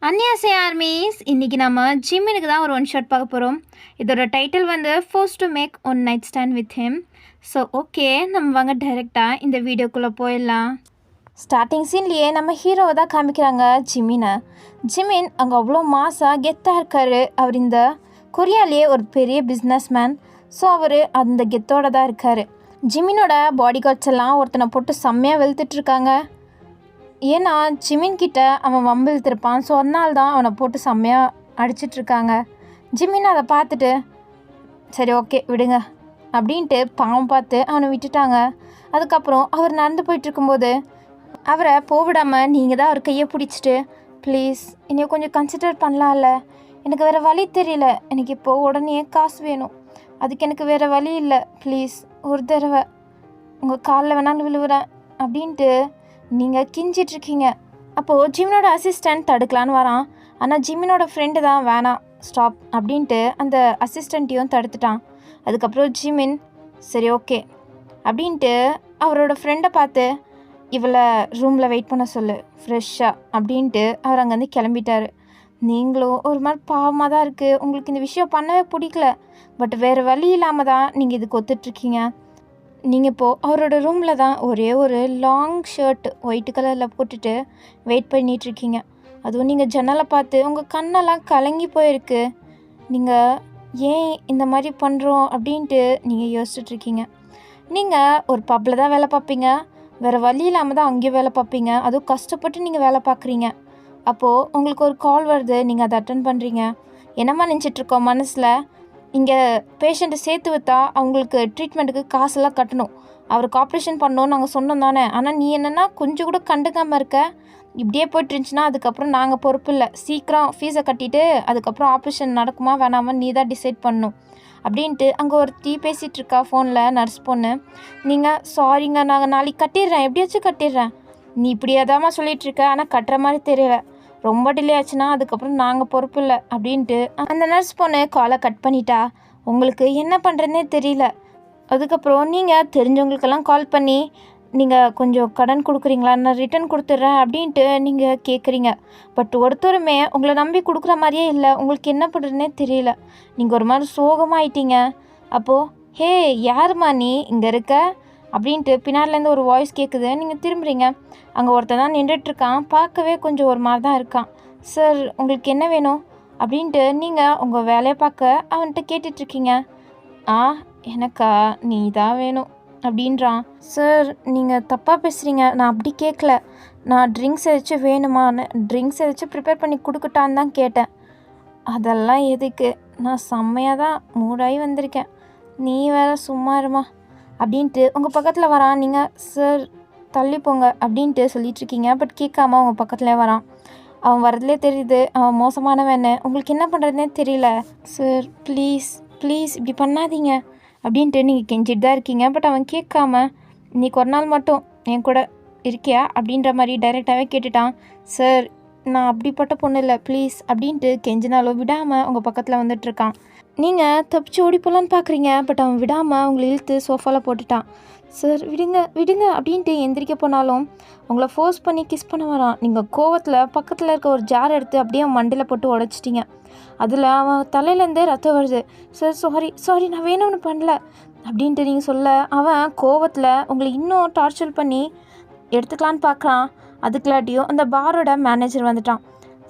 அன்னியாசே armies இன்றைக்கி நம்ம ஜிம்மினுக்கு தான் ஒரு ஒன் ஷாட் பார்க்க போகிறோம். இதோட டைட்டில் வந்து force to make one night stand with him. So okay, நம்ம வாங்க டைரெக்டாக இந்த வீடியோக்குள்ளே போயிடலாம். ஸ்டார்டிங் சீன்லேயே நம்ம ஹீரோவை தான் காமிக்கிறாங்க, ஜிமினை. ஜிமின் அங்கே அவ்வளோ மாசாக கெத்தாக இருக்கார். அவர் இந்த கொரியாலேயே ஒரு பெரிய பிஸ்னஸ் மேன். ஸோ அவர் அந்த கெத்தோடு தான் இருக்கார். ஜிமினோட பாடி கார்ட்ஸ் எல்லாம் ஒருத்தனை போட்டு செம்மையாக வெளுத்துட்ருக்காங்க. ஏன்னா ஜிமின் கிட்ட அவன் வம்பு இழுத்துருப்பான். ஸோ அதனால தான் அவனை போட்டு செம்மையாக அடிச்சிட்ருக்காங்க. ஜிமின் அதை பார்த்துட்டு சரி ஓகே விடுங்க அப்படின்ட்டு பாவம் பார்த்து அவனை விட்டுட்டாங்க. அதுக்கப்புறம் அவர் நடந்து போயிட்டுருக்கும்போது அவரை போவிடாமல் நீங்கள் தான் அவர் கையை பிடிச்சிட்டு ப்ளீஸ் என்னைய கொஞ்சம் கன்சிடர் பண்ணலாம்ல, எனக்கு வேறு வழி தெரியல, எனக்கு இப்போது உடனே காசு வேணும், அதுக்கு எனக்கு வேறு வழி இல்லை, ப்ளீஸ் ஒரு தடவை உங்கள் காலில் வேணாலும் விழுவுறேன் அப்படின்ட்டு நீங்கள் கிஞ்சிட்ருக்கீங்க. அப்போது ஜிமினோட அசிஸ்டண்ட் தடுக்கலான்னு வரான். ஆனால் ஜிமினோட ஃப்ரெண்டு தான் வேணாம் ஸ்டாப் அப்படின்ட்டு அந்த அசிஸ்டண்ட்டையும் தடுத்துட்டான். அதுக்கப்புறம் ஜிமின் சரி ஓகே அப்படின்ட்டு அவரோட ஃப்ரெண்டை பார்த்து இவளை ரூமில் வெயிட் பண்ண சொல்லு ஃப்ரெஷ்ஷாக அப்படின்ட்டு அவர் அங்கேருந்து கிளம்பிட்டார். நீங்களும் ஒரு மாதிரி பாவமாக தான் இருக்குது, உங்களுக்கு இந்த விஷயம் பண்ணவே பிடிக்கல, பட் வேறு வழி இல்லாமல் தான் நீங்கள் இதுக்கு ஒத்துட்ருக்கீங்க. நீங்கள் இப்போது அவரோட ரூமில் தான் ஒரே ஒரு லாங் ஷர்ட் ஒயிட் கலரில் போட்டுட்டு வெயிட் பண்ணிகிட்ருக்கீங்க. அதுவும் நீங்கள் ஜன்னலை பார்த்து உங்கள் கண்ணெல்லாம் கலங்கி போயிருக்கு. நீங்கள் ஏன் இந்த மாதிரி பண்ணுறோம் அப்படின்ட்டு நீங்கள் யோசிச்சுட்ருக்கீங்க. நீங்கள் ஒரு பப்பில் தான் வேலை பார்ப்பீங்க, வேறு வழி இல்லாமல் தான் அங்கேயும் வேலை பார்ப்பீங்க, அதுவும் கஷ்டப்பட்டு நீங்கள் வேலை பார்க்குறீங்க. அப்போது உங்களுக்கு ஒரு கால் வருது, நீங்கள் அதை அட்டன் பண்ணுறீங்க. என்னம்மா நினச்சிட்ருக்கோம் மனசில், இங்கே பேஷண்ட்டை சேர்த்து வைத்தா அவங்களுக்கு ட்ரீட்மெண்ட்டுக்கு காசெல்லாம் கட்டணும், அவருக்கு ஆப்ரேஷன் பண்ணோன்னு நாங்கள் சொன்னோம் தானே, ஆனால் நீ என்னென்னா கொஞ்சம் கூட கண்டுக்காமல் இருக்க, இப்படியே போய்ட்டு இருந்துச்சுன்னா அதுக்கப்புறம் நாங்கள் பொறுப்பு இல்லை, சீக்கிரம் ஃபீஸை கட்டிட்டு அதுக்கப்புறம் ஆப்ரேஷன் நடக்குமா வேணாமா நீ தான் டிசைட் பண்ணணும் அப்படின்ட்டு அங்கே ஒரு பேசிகிட்டு இருக்கா ஃபோனில் நர்ஸ் பொண்ணு. நீங்கள் சாரிங்க நாங்கள் நாளைக்கு கட்டிடுறேன், எப்படியாச்சும் கட்டிடுறேன், நீ இப்படியாதாம்மா சொல்லிகிட்ருக்க, ஆனால் கட்டுற மாதிரி தெரியல, ரொம்ப டிலே ஆச்சுன்னா அதுக்கப்புறம் நாங்கள் பொறுப்பு இல்லை அப்படின்ட்டு அந்த நர்ஸ் பொண்ணு காலை கட் பண்ணிட்டா. உங்களுக்கு என்ன பண்ணுறதுனே தெரியல. அதுக்கப்புறம் நீங்கள் தெரிஞ்சவங்களுக்கெல்லாம் கால் பண்ணி நீங்கள் கொஞ்சம் கடன் கொடுக்குறீங்களா, நான் ரிட்டன் கொடுத்துட்றேன் அப்படின்ட்டு நீங்கள் கேட்குறீங்க. பட் ஒருத்தருமே உங்களை நம்பி கொடுக்குற மாதிரியே இல்லை, உங்களுக்கு என்ன பண்ணுறதுனே தெரியல, நீங்கள் ஒரு மாதிரி சோகமாயிட்டீங்க. அப்போது ஹே யாருமா நீ இங்கே இருக்க அப்படின்ட்டு பின்னாடிலேருந்து ஒரு வாய்ஸ் கேட்குது. நீங்கள் திரும்புறீங்க, அங்கே ஒருத்தன் தான் நின்றுட்டுருக்கான், பார்க்கவே கொஞ்சம் ஒரு மாதிரி தான் இருக்கான். சார் உங்களுக்கு என்ன வேணும் அப்படின்ட்டு நீங்கள் உங்கள் வேலையை பார்க்க அவன்கிட்ட கேட்டுட்ருக்கீங்க. எனக்கா நீ தான் வேணும் அப்படின்றான். சார் நீங்கள் தப்பாக பேசுகிறீங்க, நான் அப்படி கேட்கல, நான் ட்ரிங்க்ஸ் ஏதாச்சும் வேணுமான்னு ட்ரிங்க்ஸ் ஏதாச்சும் ப்ரிப்பேர் பண்ணி கொடுக்கட்டான்னு தான் கேட்டேன். அதெல்லாம் எதுக்கு, நான் செம்மையாக தான் மூடாகி வந்திருக்கேன், நீ வேறு சும்மா இருமா அப்படின்ட்டு உங்கள் பக்கத்தில் வரான். நீங்கள் சார் தள்ளி போங்க அப்படின்ட்டு சொல்லிகிட்ருக்கீங்க. பட் கேட்காம உங்கள் பக்கத்துலேயே வரான். அவன் வரதுலே தெரியுது அவன் மோசமானவன்னு, உங்களுக்கு என்ன பண்ணுறதுனே தெரியல. சார் ப்ளீஸ் ப்ளீஸ் இப்படி பண்ணாதீங்க அப்படின்ட்டு நீங்கள் கெஞ்சிட்டு தான் இருக்கீங்க. பட் அவன் கேட்காம இன்றைக்கி ஒரு நாள் மட்டும் என் கூட இருக்கியா அப்படின்ற மாதிரி டைரெக்டாகவே கேட்டுட்டான். சார் நான் அப்படிப்பட்ட பொண்ணு இல்லை ப்ளீஸ் அப்படின்ட்டு கெஞ்சினாலும் விடாமல் உங்கள் பக்கத்தில் வந்துட்டுருக்கான். நீங்கள் தப்பிச்சு ஓடி போகலான்னு பார்க்குறீங்க. பட் அவன் விடாமல் அவங்களை இழுத்து சோஃபாவில் போட்டுட்டான். சார் விடுங்க விடுங்க அப்படின்ட்டு எந்திரிக்க போனாலும் உங்களை ஃபோர்ஸ் பண்ணி கிஸ் பண்ண வரான். நீங்கள் கோவத்தில் பக்கத்தில் இருக்க ஒரு ஜார் எடுத்து அப்படியே அவன் மண்டியில் போட்டு உடச்சிட்டிங்க. அதில் அவன் தலையிலேருந்தே ரத்தம் வருது. சார் சாரி சாரி நான் வேணும்னு பண்ணல அப்படின்ட்டு நீங்கள் சொல்ல அவன் கோவத்தில் உங்களை இன்னும் டார்ச்சர் பண்ணி எடுத்துக்கலான்னு பார்க்குறான். அதுக்குள்ளாட்டியும் அந்த பாரோட மேனேஜர் வந்துட்டான்.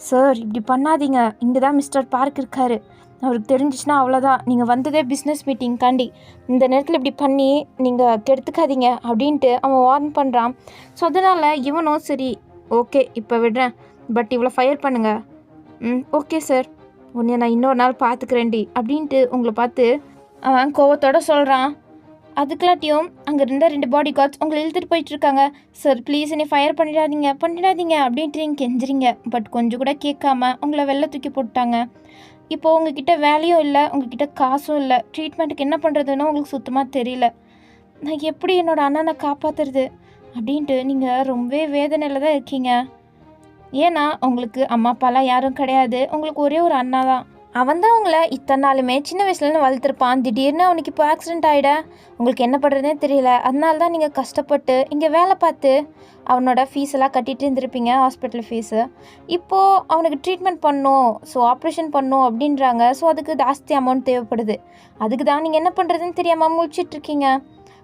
சார் இப்படி பண்ணாதீங்க, இங்கே தான் மிஸ்டர் பார்க் இருக்கார், அவருக்கு தெரிஞ்சிச்சுன்னா அவ்வளோதான், நீங்கள் வந்ததே பிஸ்னஸ் மீட்டிங்காண்டி, இந்த நேரத்தில் இப்படி பண்ணி நீங்கள் கெடுத்துக்காதீங்க அப்படின்ட்டு அவன் வார்ன் பண்ணுறான். ஸோ அதனால் இவனும் சரி ஓகே இப்போ விடுறேன், பட் இவ்வளோ ஃபயர் பண்ணுங்கள். ஓகே சார், உன்னை நான் இன்னொரு நாள் பார்த்துக்கிறேன்டி அப்படின்ட்டு உங்களை பார்த்து அவன் கோவத்தோடு சொல்கிறான். அதுக்குள்ளாட்டியும் அங்கே இருந்த 2 பாடி கார்ட்ஸ் உங்களை இழுத்துட்டு போயிட்டுருக்காங்க. சார் ப்ளீஸ் என்னை ஃபயர் பண்ணிடாதீங்க அப்படின்ட்டு நீங்கள் கெஞ்சுறீங்க. பட் கொஞ்சம் கூட கேட்காம உங்களை வெளில தூக்கி போட்டாங்க. இப்போது உங்ககிட்ட வேலையும் இல்லை, உங்ககிட்ட காசும் இல்லை, ட்ரீட்மெண்ட்டுக்கு என்ன பண்ணுறதுன்னு உங்களுக்கு சுத்தமாக தெரியல, நான் எப்படி என்னோடய அண்ணனை காப்பாற்றுறது அப்படின்ட்டு நீங்கள் ரொம்பவே வேதனையில் தான் இருக்கீங்க. ஏன்னா உங்களுக்கு அம்மா அப்பாலாம் யாரும் கிடையாது, உங்களுக்கு ஒரே ஒரு அண்ணா தான். அவன் தான் உங்களை இத்தனை நாளுமே சின்ன வயசுலேருந்து வளர்த்துருப்பான். திடீர்னு அவனுக்கு இப்போ ஆக்சிடெண்ட் ஆகிட உங்களுக்கு என்ன பண்ணுறதுனே தெரியல. அதனால தான் நீங்கள் கஷ்டப்பட்டு இங்கே வேலை பார்த்து அவனோட ஃபீஸ் எல்லாம் கட்டிகிட்டு இருந்திருப்பீங்க, ஹாஸ்பிட்டல் ஃபீஸு. இப்போது அவனுக்கு ட்ரீட்மெண்ட் பண்ணணும், ஸோ ஆப்ரேஷன் பண்ணணும் அப்படின்றாங்க. ஸோ அதுக்கு ஜாஸ்தி அமௌண்ட் தேவைப்படுது. அதுக்கு தான் நீங்கள் என்ன பண்ணுறதுன்னு தெரியாமல் முழிச்சிட்ருக்கீங்க.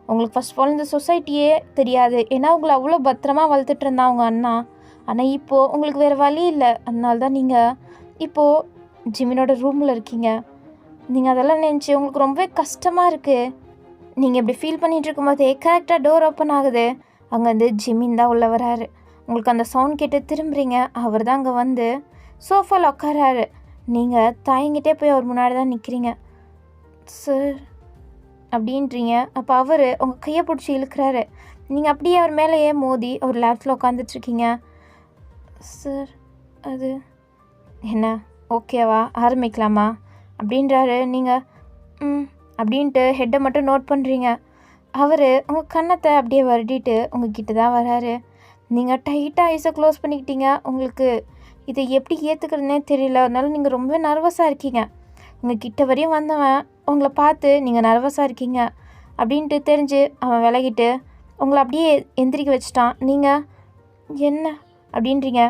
உங்களுக்கு ஃபர்ஸ்ட் ஆஃப் ஆல் இந்த சொசைட்டியே தெரியாது. ஏன்னா உங்களை அவ்வளோ பத்திரமா வளர்த்துட்டு இருந்தான் அவங்க அண்ணா. ஆனால் இப்போது உங்களுக்கு வேறு வழி இல்லை. அதனால தான் நீங்கள் இப்போது ஜிமினோட ரூமில் இருக்கீங்க. நீங்கள் அதெல்லாம் நினச்சி உங்களுக்கு ரொம்பவே கஷ்டமாக இருக்குது. நீங்கள் இப்படி ஃபீல் பண்ணிகிட்டு இருக்கும்போதே கரெக்டாக டோர் ஓப்பன் ஆகுது. அங்கே வந்து ஜிமின் தான் உள்ளே வராரு. உங்களுக்கு அந்த சவுண்ட் கேட்டு திரும்புறீங்க. அவர் தான் அங்கே வந்து சோஃபாவில் உட்காராரு. நீங்கள் தயங்கிட்டே போய் அவர் முன்னாடி தான் நிற்கிறீங்க. சார் அப்படின்றீங்க. அப்போ அவர் உங்கள் கையை பிடிச்சி இழுக்கிறாரு. நீங்கள் அப்படியே அவர் மேலேயே மோதி அவர் லேப்ஸில் உட்காந்துட்ருக்கீங்க. சார் அது என்ன ஓகேவா, ஆரம்பிக்கலாமா அப்படின்றாரு. நீங்கள் அப்படின்ட்டு ஹெட்டை மட்டும் நோட் பண்ணுறீங்க. அவர் உங்கள் கன்னத்தை அப்படியே வருடிட்டு உங்ககிட்ட தான் வராரு. நீங்கள் டைட்டாக ஐஸை க்ளோஸ் பண்ணிக்கிட்டீங்க. உங்களுக்கு இதை எப்படி ஏற்றுக்கிறதுனே தெரியல. அதனால நீங்கள் ரொம்ப நர்வஸாக இருக்கீங்க. உங்கள் கிட்ட வரையும் வந்தவன் உங்களை பார்த்து நீங்கள் நர்வஸாக இருக்கீங்க அப்படின்ட்டு தெரிஞ்சு அவன் விலகிட்டு உங்களை அப்படியே எந்திரிக்க வச்சுட்டான். நீங்கள் என்ன அப்படின்றீங்க.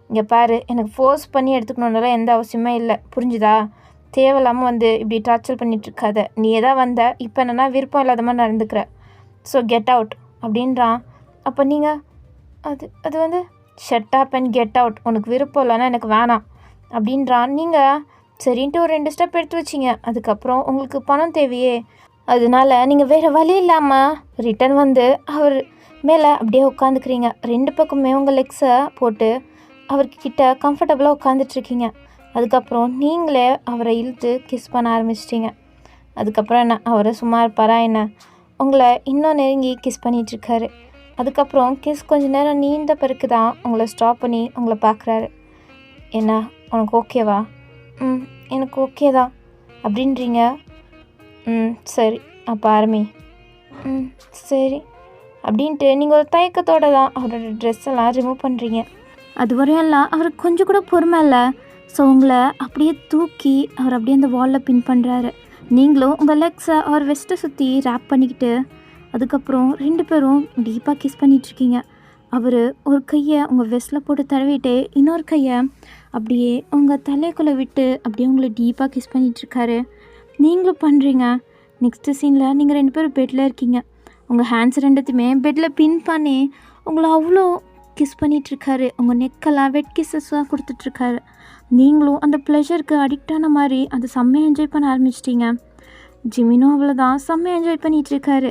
இங்கே பாரு, எனக்கு ஃபோர்ஸ் பண்ணி எடுத்துக்கணுன்னால எந்த அவசியமே இல்லை, புரிஞ்சுதா? தேவையில்லாமல் வந்து இப்படி டார்ச்சர் பண்ணிகிட்ருக்காத. நீ எதாவது வந்த இப்போ என்னென்னா விருப்பம் இல்லாத மாதிரி நடந்துக்கிற. ஸோ கெட் அவுட் அப்படின்றான். அப்போ நீங்கள் அது வந்து shut up and get out. உனக்கு விருப்பம் இல்லைன்னா எனக்கு வேணாம் அப்படின்றான். நீங்கள் சரின்ட்டு ஒரு 2 ஸ்டெப் எடுத்து வச்சிங்க. அதுக்கப்புறம் உங்களுக்கு பணம் தேவையே, அதனால நீங்கள் வேறு வழி இல்லாமல் ரிட்டன் வந்து அவர் மேலே அப்படியே உட்காந்துக்கிறீங்க. 2 பக்கமே உங்கள் லெக்ஸை போட்டு அவர்கிட்ட கம்ஃபர்டபுளாக உட்காந்துட்ருக்கீங்க. அதுக்கப்புறம் நீங்களே அவரை இழுத்து கிஸ் பண்ண ஆரம்பிச்சிட்டிங்க. அதுக்கப்புறம் என்ன அவரை சும்மா இருப்பாரா என்ன? உங்களை இன்னும் நெருங்கி கிஸ் பண்ணிகிட்ருக்காரு. அதுக்கப்புறம் கிஸ் கொஞ்சம் நேரம் நீண்ட பிறகு தான் உங்களை ஸ்டாப் பண்ணி உங்களை பார்க்குறாரு. என்ன உனக்கு ஓகேவா? எனக்கு ஓகே தான் அப்படின்றீங்க. சரி அப்போ ஆரம்பி. சரி அப்படின்ட்டு நீங்கள் ஒரு தயக்கத்தோடு தான் அவரோட ட்ரெஸ் எல்லாம் ரிமூவ் பண்ணுறீங்க. அது வரையெல்லாம் அவருக்கு கொஞ்சம் கூட பொறுமை இல்லை. ஸோ உங்களை அப்படியே தூக்கி அவர் அப்படியே அந்த வாலில் பின் பண்ணுறாரு. நீங்களும் உங்கள் லெக்ஸை அவர் வெஸ்ட்டை சுற்றி ரேப் பண்ணிக்கிட்டு அதுக்கப்புறம் 2 பேரும் டீப்பாக கிஸ் பண்ணிகிட்ருக்கீங்க. அவர் ஒரு கையை உங்கள் வெஸ்ட்டில் போட்டு தடவிட்டு இன்னொரு கையை அப்படியே உங்கள் தலைக்குள்ளே விட்டு அப்படியே உங்களை டீப்பாக கிஸ் பண்ணிகிட்ருக்காரு. நீங்களும் பண்ணுறீங்க. நெக்ஸ்ட்டு சீனில் நீங்கள் 2 பேரும் பெட்டில் இருக்கீங்க. உங்கள் ஹேண்ட்ஸ் 2த்தையுமே பெட்டில் பின் பண்ணி உங்களை அவ்வளோ கிஸ் பண்ணிகிட்ருக்காரு. உங்கள் நெக்கெல்லாம் வெட் கிஸ்ஸஸாக கொடுத்துட்ருக்காரு. நீங்களும் அந்த ப்ளஷருக்கு அடிக்டான மாதிரி அந்த செம்மையாக என்ஜாய் பண்ண ஆரம்பிச்சிட்டிங்க. ஜிமினும் அவ்வளோதான் செம்மையாக என்ஜாய் பண்ணிகிட்ருக்காரு.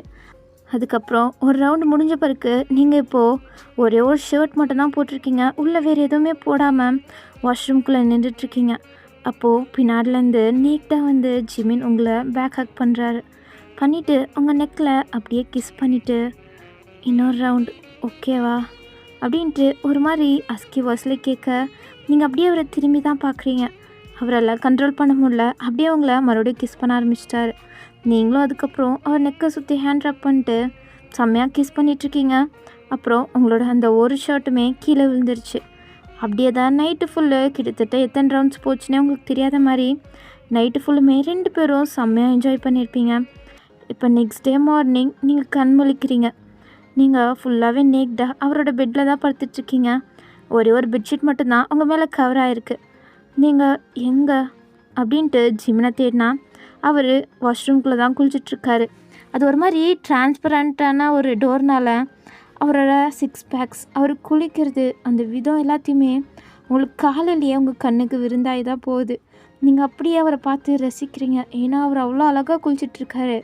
அதுக்கப்புறம் ஒரு ரவுண்டு முடிஞ்ச பிறகு நீங்கள் இப்போது ஒரே ஒரு ஷர்ட் மட்டும்தான் போட்டிருக்கீங்க. உள்ளே வேறு எதுவுமே போடாமல் வாஷ்ரூம்குள்ளே நின்றுட்டுருக்கீங்க. அப்போது பின்னாடிலேருந்து நேக்டாக வந்து ஜிமின் உங்களை பேக் ஹக் பண்ணுறாரு. பண்ணிவிட்டு உங்கள் நெக்கில் அப்படியே கிஸ் பண்ணிவிட்டு இன்னொரு ரவுண்டு ஓகேவா அப்படின்ட்டு ஒரு மாதிரி அஸ்கி வாய்ஸில் கேட்க நீங்கள் அப்படியே அவரை திரும்பி தான் பார்க்குறீங்க. அவரால் கண்ட்ரோல் பண்ண முடியல. அப்படியே உங்களை மறுபடியும் கிஸ் பண்ண ஆரம்பிச்சிட்டாரு. நீங்களும் அதுக்கப்புறம் அவர் நெக்கை சுற்றி ஹேண்ட் ரப் பண்ணிட்டு செம்மையாக கிஸ் பண்ணிகிட்ருக்கீங்க. அப்புறம் உங்களோட அந்த ஒரு ஷர்ட்டுமே கீழே விழுந்துருச்சு. அப்படியே தான் நைட்டு ஃபுல்லு கிட்டத்தட்ட எத்தனை ரவுண்ட்ஸ் போச்சுன்னே உங்களுக்கு தெரியாத மாதிரி நைட்டு ஃபுல்லுமே 2 பேரும் செம்மையாக என்ஜாய் பண்ணியிருப்பீங்க. இப்போ நெக்ஸ்ட் டே மார்னிங் நீங்கள் கண் முழிக்கிறீங்க. நீங்கள் ஃபுல்லாகவே நேக்டாக அவரோட பெட்டில் தான் படுத்துட்ருக்கீங்க. ஒரே ஒரு பெட்ஷீட் மட்டும்தான் உங்கள் மேலே கவர் ஆகிருக்கு. நீங்கள் எங்கே அப்படின்ட்டு ஜிமினை தேடினா அவர் வாஷ்ரூம்குள்ளே தான் குளிச்சிட்ருக்காரு. அது ஒரு மாதிரி டிரான்ஸ்பரண்ட்டான ஒரு டோர்னால் அவரோட 6 பேக்ஸ் அவர் குளிக்கிறது அந்த விதம் எல்லாத்தையுமே உங்களுக்கு காலையிலேயே உங்கள் கண்ணுக்கு விருந்தாகி தான் போகுது. நீங்கள் அப்படியே அவரை பார்த்து ரசிக்கிறீங்க. ஏன்னா அவர் அவ்வளோ அழகாக குளிச்சிட்ருக்காரு.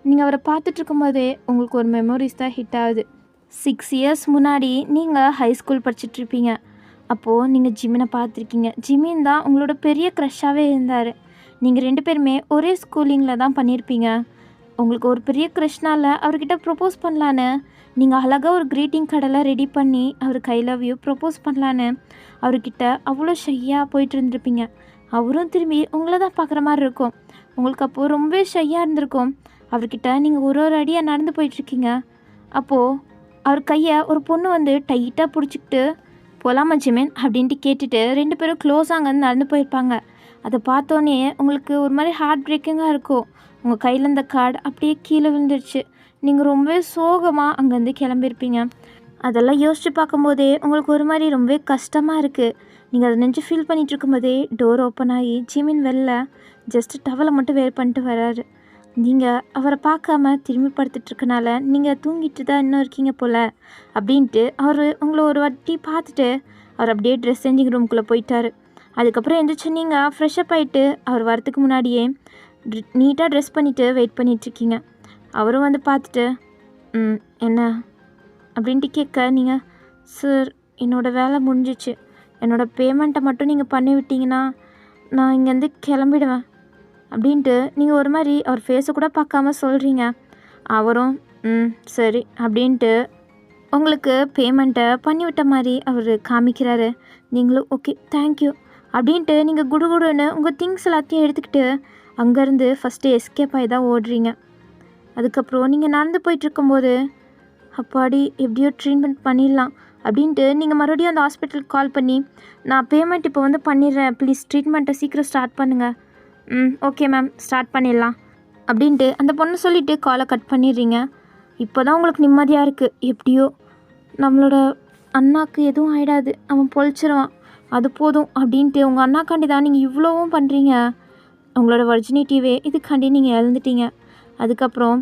நீங்கள் அவரை பார்த்துட்ருக்கும் போதே உங்களுக்கு ஒரு மெமரிஸ் தான் ஹிட் ஆகுது. 6 இயர்ஸ் முன்னாடி நீங்கள் ஹை ஸ்கூல் படிச்சிட்ருப்பீங்க. அப்போது நீங்கள் ஜிமினை பார்த்துருக்கீங்க. ஜிமின் தான் உங்களோட பெரிய க்ரஷ்ஷாகவே இருந்தார். நீங்கள் 2 பேருமே ஒரே ஸ்கூலிங்கில் தான் பண்ணியிருப்பீங்க. உங்களுக்கு ஒரு பெரிய க்ரஷ்னால் அவர்கிட்ட ப்ரப்போஸ் பண்ணலான்னு நீங்கள் அழகாக ஒரு க்ரீட்டிங் கார்டெல்லாம் ரெடி பண்ணி அவருக்கு ஐ லவ் யூ ப்ரப்போஸ் பண்ணலான்னு அவர்கிட்ட அவ்வளோ ஷையாக போயிட்டு இருந்திருப்பீங்க. அவரும் திரும்பி உங்களை தான் பார்க்குற மாதிரி இருக்கும். உங்களுக்கு அப்போது ரொம்ப ஷையாக இருந்திருக்கும். அவர்கிட்ட நீங்கள் ஒரு அடியாக நடந்து போயிட்டுருக்கீங்க. அப்போது அவர் கையை ஒரு பொண்ணு வந்து டைட்டாக பிடிச்சிக்கிட்டு போகலாமா ஜிமின் அப்படின்ட்டு கேட்டுட்டு 2 பேரும் க்ளோஸாக அங்கேருந்து நடந்து போயிருப்பாங்க. அதை பார்த்தோன்னே உங்களுக்கு ஒரு மாதிரி ஹார்ட் பிரேக்கிங்காக இருக்கும். உங்கள் கையில் இந்த கார்டு அப்படியே கீழே விழுந்துருச்சு. நீங்கள் ரொம்பவே சோகமாக அங்கேருந்து கிளம்பியிருப்பீங்க. அதெல்லாம் யோசித்து பார்க்கும்போதே உங்களுக்கு ஒரு மாதிரி ரொம்பவே கஷ்டமாக இருக்குது. நீங்கள் அதை நெஞ்சு ஃபீல் பண்ணிகிட்டு இருக்கும்போதே டோர் ஓப்பன் ஆகி ஜிமின் வெளில ஜஸ்ட்டு டவலை மட்டும் வேர் பண்ணிட்டு வராரு. நீங்கள் அவரை பார்க்காம திரும்பி படுத்துட்ருக்கனால நீங்கள் தூங்கிட்டு தான் இன்னும் இருக்கீங்க போல் அப்படின்ட்டு அவர் உங்களை ஒரு வாட்டி பார்த்துட்டு அவர் அப்படியே ட்ரெஸ் சேஞ்சிங் ரூம்குள்ளே போயிட்டார். அதுக்கப்புறம் எந்திரிச்சு நீங்கள் ஃப்ரெஷ்அப் ஆகிட்டு அவர் வரத்துக்கு முன்னாடியே நீட்டாக ட்ரெஸ் பண்ணிவிட்டு வெயிட் பண்ணிகிட்ருக்கீங்க. அவரும் வந்து பார்த்துட்டு என்ன அப்படின்ட்டு கேட்க நீங்கள் சார் என்னோடய வேலை முடிஞ்சிச்சு, என்னோடய பேமெண்ட்டை மட்டும் நீங்கள் பண்ணி விட்டீங்கன்னா நான் இங்கேருந்து கிளம்பிடுவேன் அப்படின்ட்டு நீங்கள் ஒரு மாதிரி அவர் ஃபேஸை கூட பார்க்காம சொல்கிறீங்க. அவரும் சரி அப்படின்ட்டு உங்களுக்கு பேமெண்ட்டை பண்ணிவிட்ட மாதிரி அவர் காமிக்கிறாரு. நீங்களும் ஓகே தேங்க்யூ அப்படின்ட்டு நீங்கள் குடுகுடுன்னு உங்கள் திங்ஸ் எல்லாத்தையும் எடுத்துக்கிட்டு அங்கேருந்து ஃபஸ்ட்டு எஸ்கேப் ஆகி தான் ஓடுறீங்க. அதுக்கப்புறம் நீங்கள் நடந்து போயிட்டுருக்கும்போது அப்பாடி எப்படியோ ட்ரீட்மெண்ட் பண்ணிடலாம் அப்படின்ட்டு நீங்கள் மறுபடியும் அந்த ஹாஸ்பிட்டலுக்கு கால் பண்ணி நான் பேமெண்ட் இப்போ வந்து பண்ணிடுறேன், ப்ளீஸ் ட்ரீட்மெண்ட்டை சீக்கிரம் ஸ்டார்ட் பண்ணுங்கள். ஓகே மேம் ஸ்டார்ட் பண்ணிடலாம் அப்படின்ட்டு அந்த பொண்ணு சொல்லிவிட்டு காலை கட் பண்ணிடுறீங்க. இப்போ தான் உங்களுக்கு நிம்மதியாக இருக்குது. எப்படியோ நம்மளோட அண்ணாக்கு எதுவும் ஆகிடாது, அவன் பொழிச்சிருவான், அது போதும் அப்படின்ட்டு உங்கள் அண்ணாக்காண்டி தான் நீங்கள் இவ்வளோவும் பண்ணுறீங்க. உங்களோட வர்ஜினிட்டிவே இதுக்காண்டி நீங்கள் இழந்துட்டீங்க. அதுக்கப்புறம்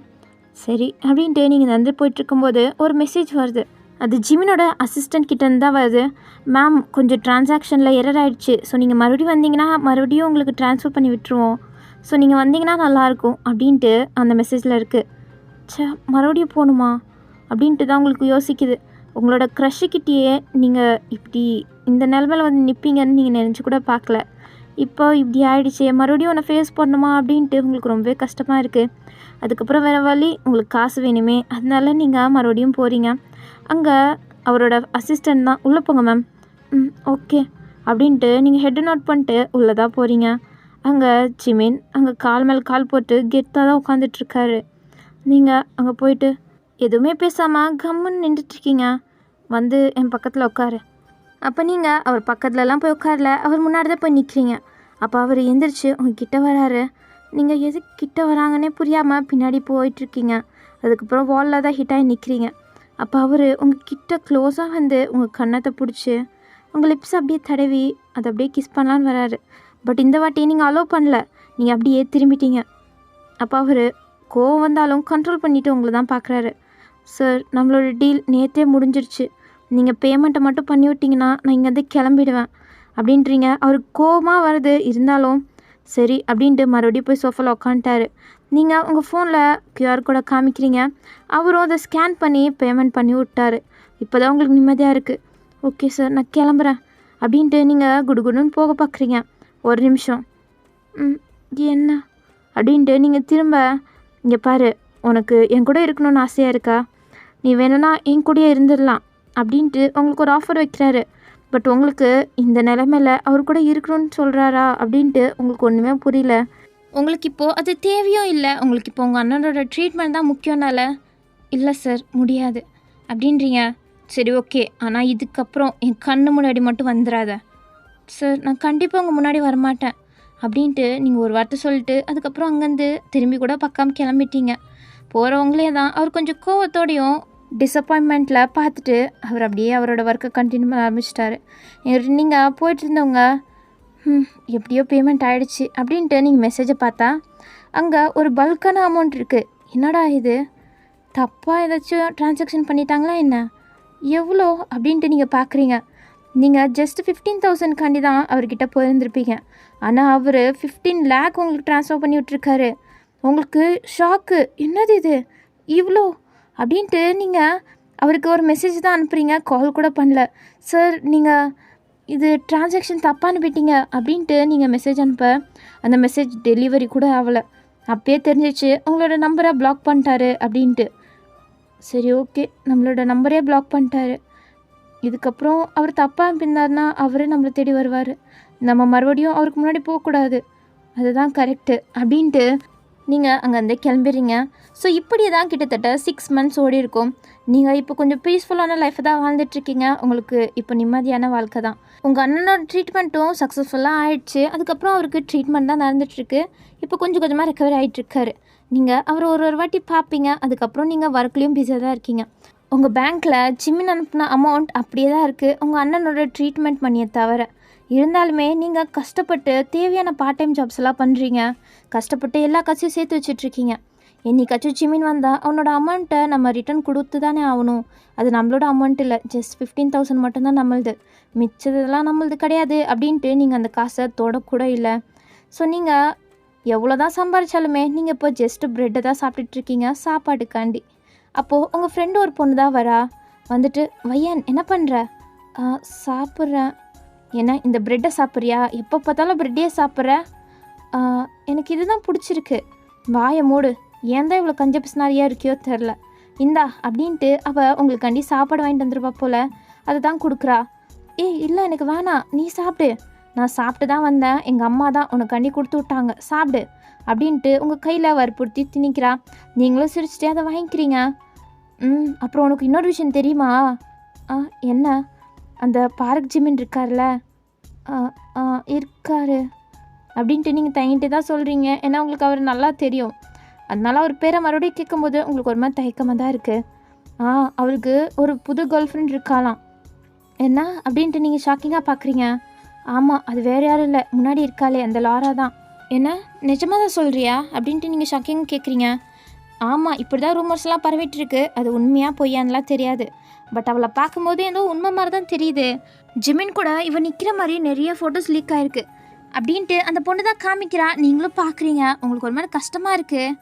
சரி அப்படின்ட்டு நீங்கள் நடந்து போயிட்டுருக்கும்போது ஒரு மெசேஜ் வருது. அது ஜிமினோட அசிஸ்டண்ட் கிட்டேருந்து தான் வருது. மேம் கொஞ்சம் ட்ரான்சாக்ஷனில் எரர் ஆகிடுச்சு, ஸோ நீங்கள் மறுபடியும் வந்தீங்கன்னா மறுபடியும் உங்களுக்கு ட்ரான்ஸ்ஃபர் பண்ணி விட்டுருவோம், ஸோ நீங்கள் வந்தீங்கன்னா நல்லாயிருக்கும் அப்படின்ட்டு அந்த மெசேஜில் இருக்குது. மறுபடியும் போகணுமா அப்படின்ட்டு தான் உங்களுக்கு யோசிக்குது. உங்களோட க்ரஷ்ஷுக்கிட்டேயே நீங்கள் இப்படி இந்த நிலமையில் வந்து நிற்பீங்கன்னு நீங்கள் நினச்சி கூட பார்க்கல. இப்போ இப்படி ஆகிடுச்சே, மறுபடியும் உன்னை ஃபேஸ் பண்ணணுமா அப்படின்ட்டு உங்களுக்கு ரொம்பவே கஷ்டமாக இருக்குது. அதுக்கப்புறம் வேறு வழி, உங்களுக்கு காசு வேணுமே, அதனால நீங்கள் மறுபடியும் போகிறீங்க. அங்கே அவரோட அசிஸ்டண்ட் தான் உள்ளே போங்க மேம். ஓகே அப்படின்ட்டு நீங்கள் ஹெட்டு நோட் பண்ணிட்டு உள்ளே தான் போகிறீங்க. அங்கே ஜிமின் அங்கே கால் மேல் கால் போட்டு கெத்தாக தான் உட்காந்துட்ருக்காரு. நீங்கள் அங்கே போயிட்டு எதுவுமே பேசாமல் கம்முன்னு நின்றுட்டுருக்கீங்க. வந்து என் பக்கத்தில் உட்காரு. அப்போ நீங்கள் அவர் பக்கத்துலலாம் போய் உட்காரல, அவர் முன்னாடி தான் போய் நிற்கிறீங்க. அப்போ அவர் எந்திரிச்சு உங்கள் கிட்டே வராரு. நீங்கள் எது கிட்ட வராங்கன்னே புரியாமல் பின்னாடி போயிட்டுருக்கீங்க. அதுக்கப்புறம் வாலில் தான் ஹிட்டாகி நிற்கிறீங்க. அப்போ அவர் உங்கள் கிட்ட க்ளோஸாக வந்து உங்கள் கன்னத்தை பிடிச்சி உங்கள் லிப்ஸ் அப்படியே தடவி அதை அப்படியே கிஸ் பண்ணலான்னு வராரு. பட் இந்த வாட்டி நீங்கள் அலோவ் பண்ணல, நீங்கள் அப்படியே திரும்பிட்டீங்க. அப்போ அவர் கோவம் வந்தாலும் கண்ட்ரோல் பண்ணிவிட்டு உங்களை தான் பார்க்குறாரு. சார் நம்மளோட டீல் நேற்றே முடிஞ்சிருச்சு, நீங்கள் பேமெண்ட்டை மட்டும் பண்ணி விட்டிங்கன்னா நான் இங்கேருந்து கிளம்பிடுவேன் அப்படின்றீங்க. அவருக்கு கோவமாக வருது, இருந்தாலும் சரி அப்படின்ட்டு மறுபடியும் போய் சோஃபாவில் உட்காந்துட்டாரு. நீங்கள் உங்கள் ஃபோனில் கியூஆர் கோடை காமிக்கிறீங்க. அவரும் அதை ஸ்கேன் பண்ணி பேமெண்ட் பண்ணி விட்டார். இப்போ தான் உங்களுக்கு நிம்மதியாக இருக்குது. ஓகே சார் நான் கிளம்புறேன் அப்படின்ட்டு நீங்கள் குடுகுடுன்னு போக பார்க்குறீங்க. ஒரு நிமிஷம். என்ன அப்படின்ட்டு நீங்கள் திரும்ப இங்கே பாரு, உனக்கு என் கூட இருக்கணும்னு ஆசையாக இருக்கா, நீ வேணும்னா என் கூடயே இருந்துடலாம் அப்படின்ட்டு உங்களுக்கு ஒரு ஆஃபர் வைக்கிறாரு. பட் உங்களுக்கு இந்த நிலைமையில் அவர் கூட இருக்கணும்னு சொல்கிறாரா அப்படின்ட்டு உங்களுக்கு ஒன்றுமே புரியல. உங்களுக்கு இப்போது அது தேவையும் இல்லை, உங்களுக்கு இப்போ உங்கள் அண்ணனோட ட்ரீட்மெண்ட் தான் முக்கியம்னால இல்லை சார் முடியாது அப்படின்றீங்க. சரி ஓகே, ஆனால் இதுக்கப்புறம் என் கண்ணு முன்னாடி மட்டும் வந்துடாத சார், நான் கண்டிப்பாக உங்கள் முன்னாடி வரமாட்டேன் அப்படின்ட்டு நீங்கள் ஒரு வார்த்தை சொல்லிட்டு அதுக்கப்புறம் அங்கேருந்து திரும்பி கூட பார்க்காம கிளம்பிட்டீங்க. போகிறவங்களே தான் அவர் கொஞ்சம் கோவத்தோடையும் டிசப்பாயின்மெண்ட்டில் பார்த்துட்டு அவர் அப்படியே அவரோட ஒர்க்கை கண்டினியூ பண்ண ஆரம்பிச்சிட்டாரு. நீங்கள் போயிட்டு இருந்தவங்க எப்படியோ பேமெண்ட் ஆகிடுச்சு அப்படின்ட்டு நீங்கள் மெசேஜை பார்த்தா அங்கே ஒரு பல்கான அமௌண்ட் இருக்குது. என்னடா இது, தப்பாக ஏதாச்சும் ட்ரான்சாக்ஷன் பண்ணிட்டாங்களா என்ன, எவ்வளோ அப்படின்ட்டு நீங்கள் பார்க்குறீங்க. நீங்கள் ஜஸ்ட் 15,000 தான் அவர்கிட்ட போயிருந்துருப்பீங்க. ஆனால் அவர் 15 lakh உங்களுக்கு ட்ரான்ஸ்ஃபர் பண்ணி விட்ருக்காரு. உங்களுக்கு ஷாக்கு, என்னது இது இவ்வளோ அப்படின்ட்டு நீங்கள் அவருக்கு ஒரு மெசேஜ் தான் அனுப்புகிறீங்க, கால் கூட பண்ணல. சார் நீங்கள் இது ட்ரான்சாக்ஷன் தப்பாக அனுப்பிட்டீங்க அப்படின்ட்டு நீங்கள் மெசேஜ் அனுப்ப அந்த மெசேஜ் டெலிவரி கூட ஆகலை. அப்பயே தெரிஞ்சிச்சு உங்களோட நம்பரை பிளாக் பண்ணிட்டாரு அப்படின்ட்டு. சரி ஓகே, நம்மளோட நம்பரே பிளாக் பண்ணிட்டாரு. இதுக்கப்புறம் அவர் தப்பாக அனுப்பியிருந்தாருன்னா அவரே நம்மளை தேடி வருவார். நம்ம மறுபடியும் அவருக்கு முன்னாடி போகக்கூடாது, அதுதான் கரெக்டு அப்படின்ட்டு நீங்கள் அங்கேருந்தே கிளம்பிடுறீங்க. ஸோ இப்படி தான் கிட்டத்தட்ட 6 months ஓடி இருக்கும். நீங்கள் இப்போ கொஞ்சம் பீஸ்ஃபுல்லான லைஃப்பை தான் வாழ்ந்துட்டுருக்கீங்க. உங்களுக்கு இப்போ நிம்மதியான வாழ்க்கை தான். உங்கள் அண்ணனோட ட்ரீட்மெண்ட்டும் சக்ஸஸ்ஃபுல்லாக ஆயிடுச்சு. அதுக்கப்புறம் அவருக்கு ட்ரீட்மெண்ட் தான் நடந்துகிட்ருக்கு. இப்போ கொஞ்சம் கொஞ்சமாக ரெக்கவரி ஆகிட்டுருக்காரு. நீங்கள் அவர் ஒரு வாட்டி பார்ப்பீங்க. அதுக்கப்புறம் நீங்கள் ஒர்க்லேயும் பிஸியாக தான் இருக்கீங்க. உங்கள் பேங்க்கில் ஜிம்மின் அனுப்பின அமௌண்ட் அப்படியே தான் இருக்குது, உங்கள் அண்ணனோட ட்ரீட்மெண்ட் பண்ணியை தவிர. இருந்தாலுமே நீங்கள் கஷ்டப்பட்டு தேவையான பார்ட் டைம் ஜாப்ஸ் எல்லாம் பண்ணுறீங்க. கஷ்டப்பட்டு எல்லா காசையும் சேர்த்து வச்சிட்ருக்கீங்க. என்னைக்காச்சும் ஜிம்மின் வந்தால் அவனோட அமௌண்ட்டை நம்ம ரிட்டர்ன் கொடுத்து தானே ஆகணும். அது நம்மளோட அமௌண்ட் இல்லை, ஜஸ்ட் 15,000 மட்டும்தான் நம்மளுது, மிச்சதெல்லாம் நம்மளது கிடையாது அப்படின்ட்டு நீங்கள் அந்த காசை தொடக்கூட இல்லை. ஸோ நீங்கள் எவ்வளோ தான் சம்பாதிச்சாலுமே நீங்கள் இப்போ ஜஸ்ட்டு ப்ரெட்டை தான் சாப்பிட்டுட்ருக்கீங்க சாப்பாட்டுக்காண்டி. அப்போது உங்கள் ஃப்ரெண்டு ஒரு பொண்ணு தான் வரா. வந்துட்டு, வையன் என்ன பண்ணுற? சாப்பிட்றேன். ஏன்னா இந்த ப்ரெட்டை சாப்பிட்றியா? எப்போ பார்த்தாலும் ப்ரெட்டையே சாப்பிட்ற? எனக்கு இதுதான் பிடிச்சிருக்கு. வாயை மூடு. ஏன் தான் இவ்வளோ கஞ்ச பிசினாரியாக இருக்கியோ தெரில. இந்தா அப்படின்ட்டு அவள் உங்களுக்காண்டி சாப்பாடு வாங்கிட்டு வந்துருப்பா போல். அதை தான் கொடுக்குறா. இல்லை எனக்கு வேணாம், நீ சாப்பிடு. நான் சாப்பிட்டு தான் வந்தேன், எங்கள் அம்மா தான் உனக்காண்டி கொடுத்து விட்டாங்க, சாப்பிடு அப்படின்ட்டு உங்கள் கையில் வற்புறுத்தி திணிக்கிறா. நீங்களும் சிரிச்சிட்டே அதை வாங்கிக்கிறீங்க. அப்புறம் உனக்கு இன்னொரு விஷயம் தெரியுமா? என்ன? அந்த பார்க் ஜிம்மின் இருக்கார்ல, இருக்காரு அப்படின்ட்டு நீங்கள் தயங்கிட்டே தான் சொல்கிறீங்க. ஏன்னா உங்களுக்கு அவர் நல்லா தெரியும். அதனால அவர் பேரை மறுபடியும் கேட்கும்போது உங்களுக்கு ஒரு மாதிரி தயக்கமாக தான் இருக்குது. அவருக்கு ஒரு புது கேர்ள் ஃப்ரெண்ட் இருக்காலாம். என்ன அப்படின்ட்டு நீங்கள் ஷாக்கிங்காக பார்க்குறீங்க. ஆமாம், அது வேறு யாரும் இல்லை, முன்னாடி இருக்காளே அந்த லாரா தான். என்ன, நிஜமாக தான் சொல்கிறியா அப்படின்ட்டு நீங்கள் ஷாக்கிங் கேட்குறீங்க. ஆமாம், இப்படி தான் ரூமர்ஸ்லாம் பரவிட்டுருக்கு. அது உண்மையாக பொய்யான்லாம் தெரியாது. பட் அவளை பார்க்கும்போது ஏதோ உண்மை மாதிரி தான் தெரியுது. ஜிமின் கூட இவன் நிற்கிற மாதிரி நிறைய ஃபோட்டோஸ் லீக் ஆகிருக்கு அப்படின்ட்டு அந்த பொண்ணு தான் காமிக்கிறா. நீங்களும் பார்க்குறீங்க. உங்களுக்கு ஒரு மாதிரி கஷ்டமாக இருக்குது.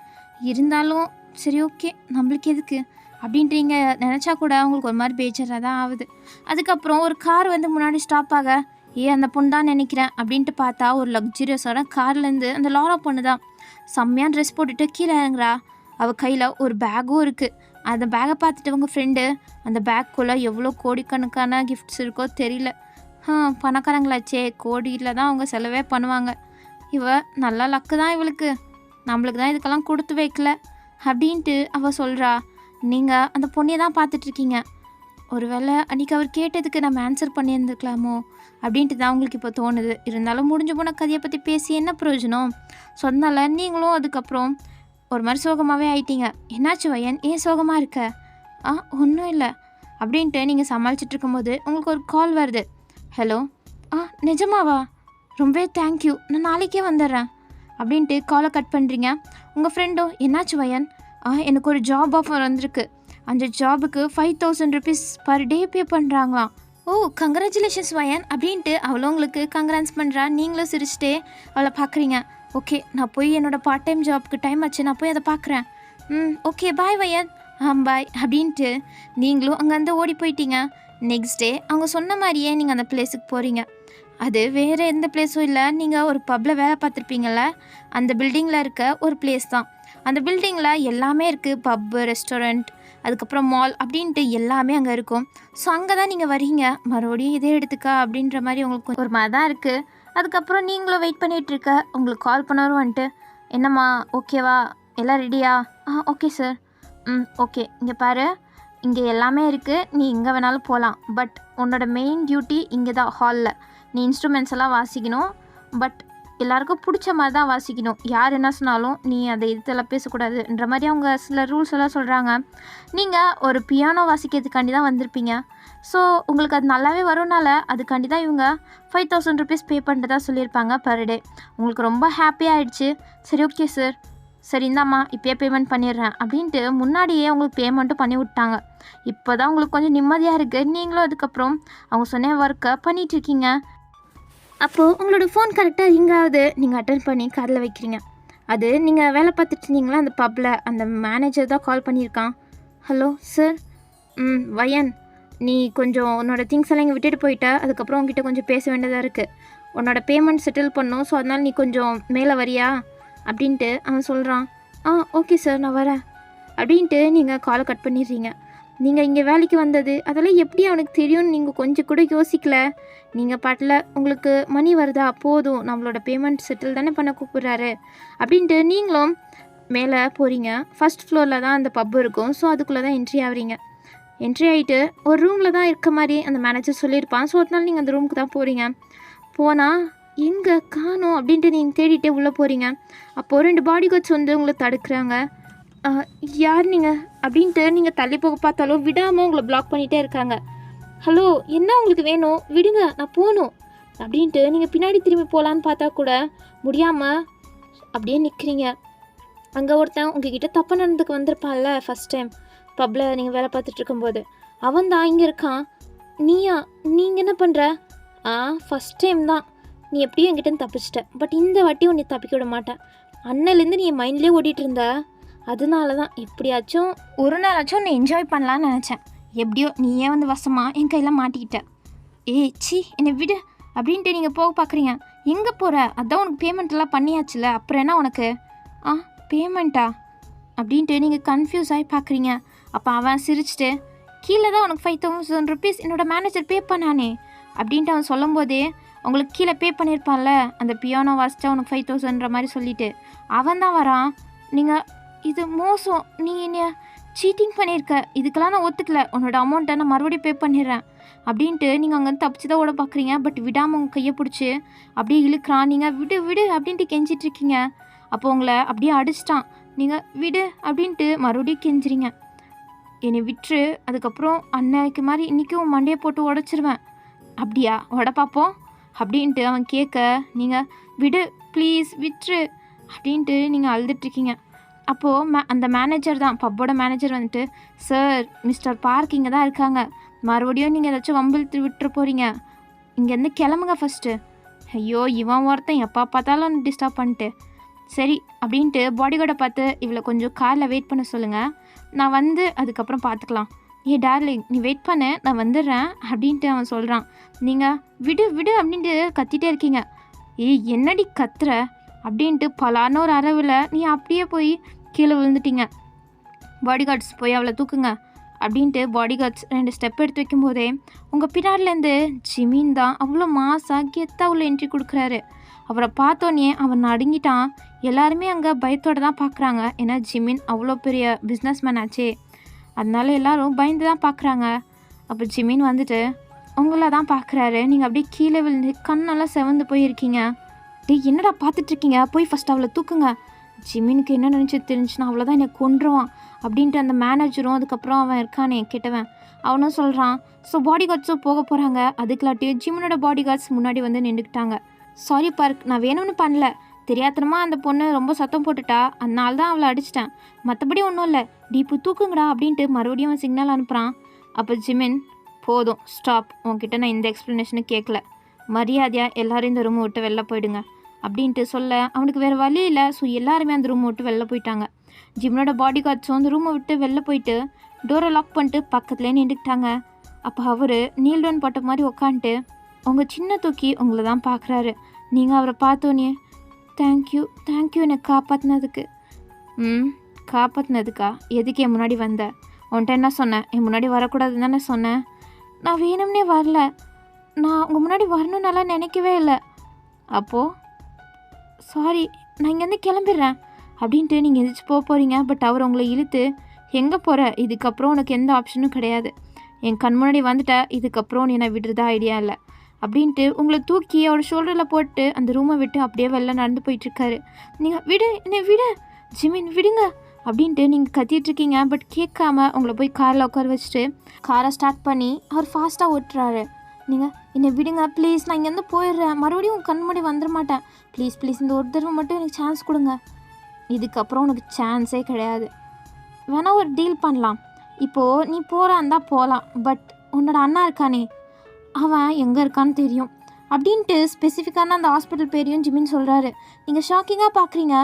இருந்தாலும் சரி, ஓகே, நம்மளுக்கு எதுக்கு அப்படின்ட்டு நீங்கள் நினச்சா கூட உங்களுக்கு ஒரு மாதிரி பேஜராக தான் ஆகுது. அதுக்கப்புறம் ஒரு கார் வந்து முன்னாடி ஸ்டாப் ஆக, அந்த பொண்ணு தான் நினைக்கிறேன் அப்படின்ட்டு பார்த்தா ஒரு லக்ஸுரியஸான கார்லேருந்து அந்த லாரா பொண்ணு தான் செம்மையாக ட்ரெஸ் போட்டுட்டு கீழே இறங்குறா. அவள் கையில் ஒரு பேக்கும் இருக்குது. அந்த பேக்கை பார்த்துட்டு உங்கள் ஃப்ரெண்டு, அந்த பேக்குள்ளே எவ்வளோ கோடிக்கணக்கான கிஃப்ட்ஸ் இருக்கோ தெரியல. பணக்காரங்களாச்சே, கோடியில் தான் அவங்க செலவே பண்ணுவாங்க. இவ நல்லா லக்கு தான் இவளுக்கு, நம்மளுக்கு தான் இதுக்கெல்லாம் கொடுத்து வைக்கல அப்படின்ட்டு அவள் சொல்கிறா. நீங்கள் அந்த பொண்ணையை தான் பார்த்துட்ருக்கீங்க. ஒரு வேளை அன்றைக்கி அவர் கேட்டதுக்கு நம்ம ஆன்சர் பண்ணியிருந்துருக்கலாமோ அப்படின்ட்டு தான் உங்களுக்கு இப்போ தோணுது. இருந்தாலும் முடிஞ்ச போன கதையை பற்றி பேசி என்ன பிரயோஜனம்? ஸோ அதனால நீங்களும் அதுக்கப்புறம் ஒரு மாதிரி சோகமாகவே ஆயிட்டீங்க. என்னாச்சு வையன், ஏன் சோகமாக இருக்க? ஒன்றும் இல்லை அப்படின்ட்டு நீங்கள் சமாளிச்சுட்டு இருக்கும்போது உங்களுக்கு ஒரு கால் வருது. ஹலோ, நிஜமாவா? ரொம்பவே தேங்க்யூ, நான் நாளைக்கே வந்துடுறேன் அப்படின்ட்டு காலை கட் பண்ணுறீங்க. உங்கள் ஃப்ரெண்டும், என்னாச்சு வையன்? எனக்கு ஒரு ஜாப் ஆஃபர் வந்திருக்கு. அந்த ஜாபுக்கு 5,000 rupees பர் டே பே பண்ணுறாங்களாம். கங்க்ராச்சுலேஷன்ஸ் வயன் அப்படின்ட்டு அவளும் உங்களுக்கு கங்க்ரான்ஸ் பண்ணுறா. நீங்களும் சிரிச்சிட்டே அவளை பார்க்குறீங்க. ஓகே, நான் போய் என்னோடய பார்ட் டைம் ஜாப்க்கு டைம் ஆச்சு, நான் போய் அதை பார்க்குறேன். ஓகே, பாய் வயன். பாய் அப்படின்ட்டு நீங்களும் அங்கேருந்து ஓடி போயிட்டீங்க. நெக்ஸ்ட் டே அவங்க சொன்ன மாதிரியே நீங்கள் அந்த பிளேஸுக்கு போகிறீங்க. அது வேறு எந்த பிளேஸும் இல்லை, நீங்கள் ஒரு பப்பில் வேலை பார்த்துருப்பீங்கள்ல, அந்த பில்டிங்கில் இருக்க ஒரு பிளேஸ் தான். அந்த பில்டிங்கில் எல்லாமே இருக்குது. பப்பு, ரெஸ்டாரண்ட், அதுக்கப்புறம் மால் அப்படின்ட்டு எல்லாமே அங்கே இருக்கும். ஸோ அங்கே தான் நீங்கள் வரீங்க. மறுபடியும் இதே எடுத்துக்கா அப்படின்ற மாதிரி உங்களுக்கு ஒரு மாதிரி தான் இருக்குது. அதுக்கப்புறம் நீங்களும் வெயிட் பண்ணிகிட்ருக்க. உங்களுக்கு கால் பண்ணவரும் வந்துட்டு, என்னம்மா ஓகேவா, எல்லாம் ரெடியா? Okay sir. ஓகே, இங்கே பாரு, இங்கே எல்லாமே இருக்குது, நீ எங்கே வேணாலும் போகலாம். பட் உன்னோட மெயின் டியூட்டி இங்கே தான், ஹாலில். நீ இன்ஸ்ட்ருமெண்ட்ஸ் எல்லாம் வாசிக்கணும். பட் எல்லாருக்கும் பிடிச்ச மாதிரி தான் வாசிக்கணும். யார் என்ன சொன்னாலும் நீ அதை இதெல்லாம் பேசக்கூடாதுன்ற மாதிரி அவங்க சில ரூல்ஸ் எல்லாம் சொல்கிறாங்க. நீங்கள் ஒரு பியானோ வாசிக்கிறதுக்காண்டி தான் வந்திருப்பீங்க. ஸோ உங்களுக்கு அது நல்லாவே வரும்னால அதுக்காண்டி தான் இவங்க 5,000 rupees பே பண்ணுறதா சொல்லியிருப்பாங்க பர் டே. உங்களுக்கு ரொம்ப ஹாப்பியாகிடுச்சு. சரி, ஓகே சார், சரி இந்தாம்மா இப்போயே பேமெண்ட் பண்ணிடுறேன் அப்படின்ட்டு முன்னாடியே உங்களுக்கு பேமெண்ட்டும் பண்ணி விட்டாங்க. இப்போ தான் உங்களுக்கு கொஞ்சம் நிம்மதியாக இருக்குது. நீங்களும் அதுக்கப்புறம் அவங்க சொன்ன ஒர்க்கை பண்ணிகிட்ருக்கீங்க. அப்போது உங்களோட ஃபோன் கரெக்டாக ரிங் ஆகுது. நீங்கள் அட்டன் பண்ணி காதில் வைக்கிறீங்க. அது நீங்கள் வேலை பார்த்துட்டு இருந்தீங்களா அந்த பப்பில், அந்த மேனேஜர் தான் கால் பண்ணியிருக்கான். Hello sir. வயன், நீ கொஞ்சம் உன்னோட திங்ஸ் எல்லாம் இங்கே விட்டுட்டு போயிட்ட. அதுக்கப்புறம் உங்ககிட்ட கொஞ்சம் பேச வேண்டியதாக இருக்குது. உன்னோட பேமெண்ட் செட்டில் பண்ணணும். ஸோ அதனால் நீ கொஞ்சம் மேலே வரியா அப்படின்ட்டு அவன் சொல்கிறான். ஓகே சார், நான் வரேன் அப்படின்ட்டு நீங்கள் காலை கட் பண்ணிடுறீங்க. நீங்கள் இங்கே வேலைக்கு வந்தது அதெல்லாம் எப்படி அவனுக்கு தெரியும்னு நீங்கள் கொஞ்சம் கூட யோசிக்கல. நீங்கள் பாட்டில் உங்களுக்கு மணி வருதா, போதும், நம்மளோட பேமெண்ட் செட்டில் தானே பண்ண கூப்பிட்றாரு அப்படின்ட்டு நீங்களும் மேலே போகிறீங்க. ஃபஸ்ட் ஃப்ளோரில் தான் அந்த பப் இருக்கும். ஸோ அதுக்குள்ளே தான் என்ட்ரி ஆகுறீங்க. என்ட்ரி ஆகிட்டு ஒரு ரூமில் தான் இருக்க மாதிரி அந்த மேனேஜர் சொல்லியிருப்பான். ஸோ அதனால நீங்கள் அந்த ரூமுக்கு தான் போகிறீங்க. போனால் எங்கே காணோம் அப்படின்ட்டு நீங்கள் தேடிட்டே உள்ளே போகிறீங்க. அப்போது 2 பாடி கார்ட்ஸ் வந்து உங்களை தடுக்கிறாங்க. யார் நீங்கள் அப்படின்ட்டு நீங்கள் தள்ளி போக பார்த்தாலும் விடாமல் உங்களை பிளாக் பண்ணிகிட்டே இருக்காங்க. ஹலோ, என்ன உங்களுக்கு வேணும்? விடுங்க, நான் போகணும் அப்படின்ட்டு நீங்கள் பின்னாடி திரும்பி போகலான்னு பார்த்தா கூட முடியாமல் அப்படியே நிற்கிறீங்க. அங்கே ஒருத்தன் உங்ககிட்ட தப்பு நடந்துக்கு வந்திருப்பான்ல ஃபஸ்ட் டைம் பப்பில் நீங்கள் வேலை பார்த்துட்டு இருக்கும்போது, அவன் தான் இங்கே இருக்கான். நீயா? நீங்கள் என்ன பண்ணுற? ஃபஸ்ட் டைம் தான் நீ எப்படியும் என்கிட்ட தப்பிச்சிட்ட, பட் இந்த வாட்டி உன்னை தப்பிக்க விட மாட்டேன். அன்னிலேருந்து நீ என் மைண்ட்லேயே ஓடிட்டு இருந்த, அதனால தான் எப்படியாச்சும் ஒரு நாளாச்சும் உன்னை என்ஜாய் பண்ணலான்னு நினச்சேன். எப்படியோ நீயே வந்து வசமாக என் கையில் மாட்டிக்கிட்ட. சி என்னை விடு அப்படின்ட்டு நீங்கள் போக பார்க்குறீங்க. எங்கே போகிற? அதான் உனக்கு பேமெண்ட்லாம் பண்ணியாச்சுல, அப்புறம் என்ன உனக்கு? பேமெண்ட்டா அப்படின்ட்டு நீங்கள் கன்ஃபியூஸ் ஆகி பார்க்குறீங்க. அப்போ அவன் சிரிச்சிட்டு, கீழே தான் உனக்கு 5,000 rupees என்னோடய மேனேஜர் பே பண்ணானே அப்படின்ட்டு அவன் சொல்லும் போதே, உங்களுக்கு கீழே பே பண்ணியிருப்பான்ல அந்த பியானோ வாசிச்சா உனக்கு 5,000ன்ற மாதிரி சொல்லிவிட்டு அவன் தான் வரான். நீங்கள் இது மோசம், நீ என்ன சீட்டிங் பண்ணியிருக்க, இதுக்கெல்லாம் நான் ஒத்துக்கல, உன்னோட அமௌண்ட்டை நான் மறுபடியும் பே பண்ணிடுறேன் அப்படின்ட்டு நீங்கள் அங்கே தப்பிச்சு தான் ஓட பார்க்குறீங்க. பட் விடாமல் உங்கள் கையை பிடிச்சி அப்படியே இழுக்கிறான். நீங்கள் விடு விடு அப்படின்ட்டு கெஞ்சிட்ருக்கீங்க. அப்போ உங்களை அப்படியே அடிச்சிட்டான். நீங்கள் விடு அப்படின்ட்டு மறுபடியும் கெஞ்சிறீங்க. என்னை விட்டுரு, அதுக்கப்புறம் அன்னைக்கு மாதிரி இன்றைக்கும் மண்டையை போட்டு உடச்சிருவேன். அப்படியா, உட பார்ப்போம் அப்படின்ட்டு அவன் கேட்க, நீங்கள் விடு ப்ளீஸ் விட்டுரு அப்படின்ட்டு நீங்கள் அழுதுட்ருக்கீங்க. அப்போது அந்த மேனேஜர் தான், பப்போட மேனேஜர் வந்துட்டு, சார் மிஸ்டர் பார்க் இங்கே தான் இருக்காங்க, மறுபடியும் நீங்கள் ஏதாச்சும் வம்பிழுத்து விட்டுற போகிறீங்க, இங்கேருந்து கிளம்புங்க ஃபஸ்ட்டு. ஐயோ, இவன் ஒருத்தன் எப்போ பார்த்தாலும் டிஸ்டர்ப் பண்ணிட்டு, சரி அப்படின்ட்டு பாடிகார்டை பார்த்து, இவளை கொஞ்சம் காரில் வெயிட் பண்ண சொல்லுங்கள், நான் வந்து அதுக்கப்புறம் பார்த்துக்கலாம். டார்லிங் நீ வெயிட் பண்ண, நான் வந்துடுறேன் அப்படின்ட்டு அவன் சொல்கிறான். நீங்கள் விடு விடு அப்படின்ட்டு கத்திட்டே இருக்கீங்க. என்னடி கத்துற அப்படின்ட்டு பலான ஒரு அரவில் நீ அப்படியே போய் கீழே விழுந்துட்டீங்க. பாடிகார்ட்ஸ் போய் அவளை தூக்குங்க அப்படின்ட்டு பாடிகார்ட்ஸ் 2 ஸ்டெப் எடுத்து வைக்கும்போதே உங்கள் பின்னாடிலேருந்து ஜிமின் தான் அவ்வளோ மாசாக கெத்தாக உள்ள என்ட்ரி கொடுக்குறாரு. அவரை பார்த்தோன்னே அவன் நடுங்கிட்டான். எல்லாருமே அங்கே பயத்தோடு தான் பார்க்குறாங்க. ஏன்னா ஜிமின் அவ்வளோ பெரிய பிஸ்னஸ்மேன் ஆச்சே, அதனால எல்லோரும் பயந்து தான் பார்க்குறாங்க. அப்போ ஜிமின் வந்துட்டு உங்களை தான் பார்க்குறாரு. நீங்கள் அப்படியே கீழே விழுந்து கண்ணெல்லாம் செவந்து போயிருக்கீங்க. என்னடா பார்த்துட்ருக்கீங்க, போய் ஃபஸ்ட் அவளை தூக்குங்க. ஜிமினுக்கு என்ன நினச்சி தெரிஞ்சுன்னா அவ்வளோதான் என்னை கொன்றுவான் அப்படின்ட்டு அந்த மேனேஜரும் அதுக்கப்புறம் அவன் இருக்கானே கெட்டவன் அவனும் சொல்கிறான். ஸோ பாடிகார்ட்ஸும் போக போகிறாங்க. அதுக்குலாட்டியும் ஜிமினோட பாடிகார்ட்ஸ் முன்னாடி வந்து நின்றுக்கிட்டாங்க. சாரி பார்க், நான் வேணும்னு பண்ணல, தெரியாத்தனமாக அந்த பொண்ணு ரொம்ப சத்தம் போட்டுட்டா, அதனால தான் அவளை அடிச்சிட்டேன், மற்றபடி ஒன்றும் இல்லை, டீப்பு தூக்குங்கடா அப்படின்ட்டு மறுபடியும் அவன் சிக்னல் அனுப்புகிறான். அப்போ ஜிமின், போதும் ஸ்டாப், உன்கிட்ட நான் இந்த எக்ஸ்ப்ளனேஷனை கேட்கல, மரியாதையாக எல்லோரும் இந்த ரூமை விட்டு வெளில போயிடுங்க அப்படின்ட்டு சொல்ல அவனுக்கு வேறு வழி இல்லை. ஸோ எல்லாருமே அந்த ரூமை விட்டு வெளில போயிட்டாங்க. ஜிமினோட பாடிகார்ட்ஸும் அந்த ரூமை விட்டு வெளில போயிட்டு டோரை லாக் பண்ணிட்டு பக்கத்துலேயே நின்றுக்கிட்டாங்க. அப்போ அவர் நீல் டவுன் போட்ட மாதிரி உக்காந்துட்டு உங்கள் சின்ன தூக்கி உங்களை தான் பார்க்குறாரு. நீங்கள் அவரை பார்த்தோன்னே தேங்க்யூ தேங்க்யூ என்னை காப்பாற்றினதுக்கு. காப்பாற்றினதுக்கா? எதுக்கு என் முன்னாடி வந்த? உன்ட்ட என்ன சொன்னேன்? என் முன்னாடி வரக்கூடாதுன்னு தானே சொன்னேன். நான் வேணும்னே வரல, நான் உங்கள் முன்னாடி வரணுன்னாலாம் நினைக்கவே இல்லை. அப்போது சாரி, நான் இங்கேருந்து கிளம்பிடுறேன் அப்படின்ட்டு நீங்கள் எதிர்த்து போக போகிறீங்க. பட் அவர் உங்களை இழுத்து எங்கே போகிற, இதுக்கப்புறம் உனக்கு எந்த ஆப்ஷனும் கிடையாது, என் கண் முன்னாடி வந்துட்ட, இதுக்கப்புறம் நீ நான் விடுறதா ஐடியா இல்லை அப்படின்ட்டு உங்களை தூக்கி அவரோட ஷோல்டரில் போட்டு அந்த ரூமை விட்டு அப்படியே வெளில நடந்து போயிட்டுருக்காரு. நீங்கள் விடு என்னை விடு ஜிமின் விடுங்க அப்படின்ட்டு நீங்கள் கத்திட்டுருக்கீங்க. பட் கேட்காம உங்களை போய் காரில் உட்கார வச்சுட்டு காரை ஸ்டார்ட் பண்ணி அவர் ஃபாஸ்ட்டாக ஓட்டுறாரு. நீங்கள் என்னை விடுங்க ப்ளீஸ், நான் இங்கேருந்து போயிடுறேன், மறுபடியும் உங்கள் கண் முன்னாடி வந்துட மாட்டேன், ப்ளீஸ் ப்ளீஸ் இந்த ஒரு தடவை மட்டும் எனக்கு சான்ஸ் கொடுங்க. இதுக்கப்புறம் உனக்கு சான்ஸே கிடையாது. வேணா ஒரு டீல் பண்ணலாம், இப்போது நீ போகிறான் தான் போகலாம், பட் உன்னோட அண்ணா இருக்கானே அவன் எங்கே இருக்கான்னு தெரியும் அப்படின்ட்டு ஸ்பெசிஃபிக்கான அந்த ஹாஸ்பிட்டல் பேரையும் ஜிமின் சொல்கிறாரு. நீங்கள் ஷாக்கிங்காக பார்க்குறீங்க.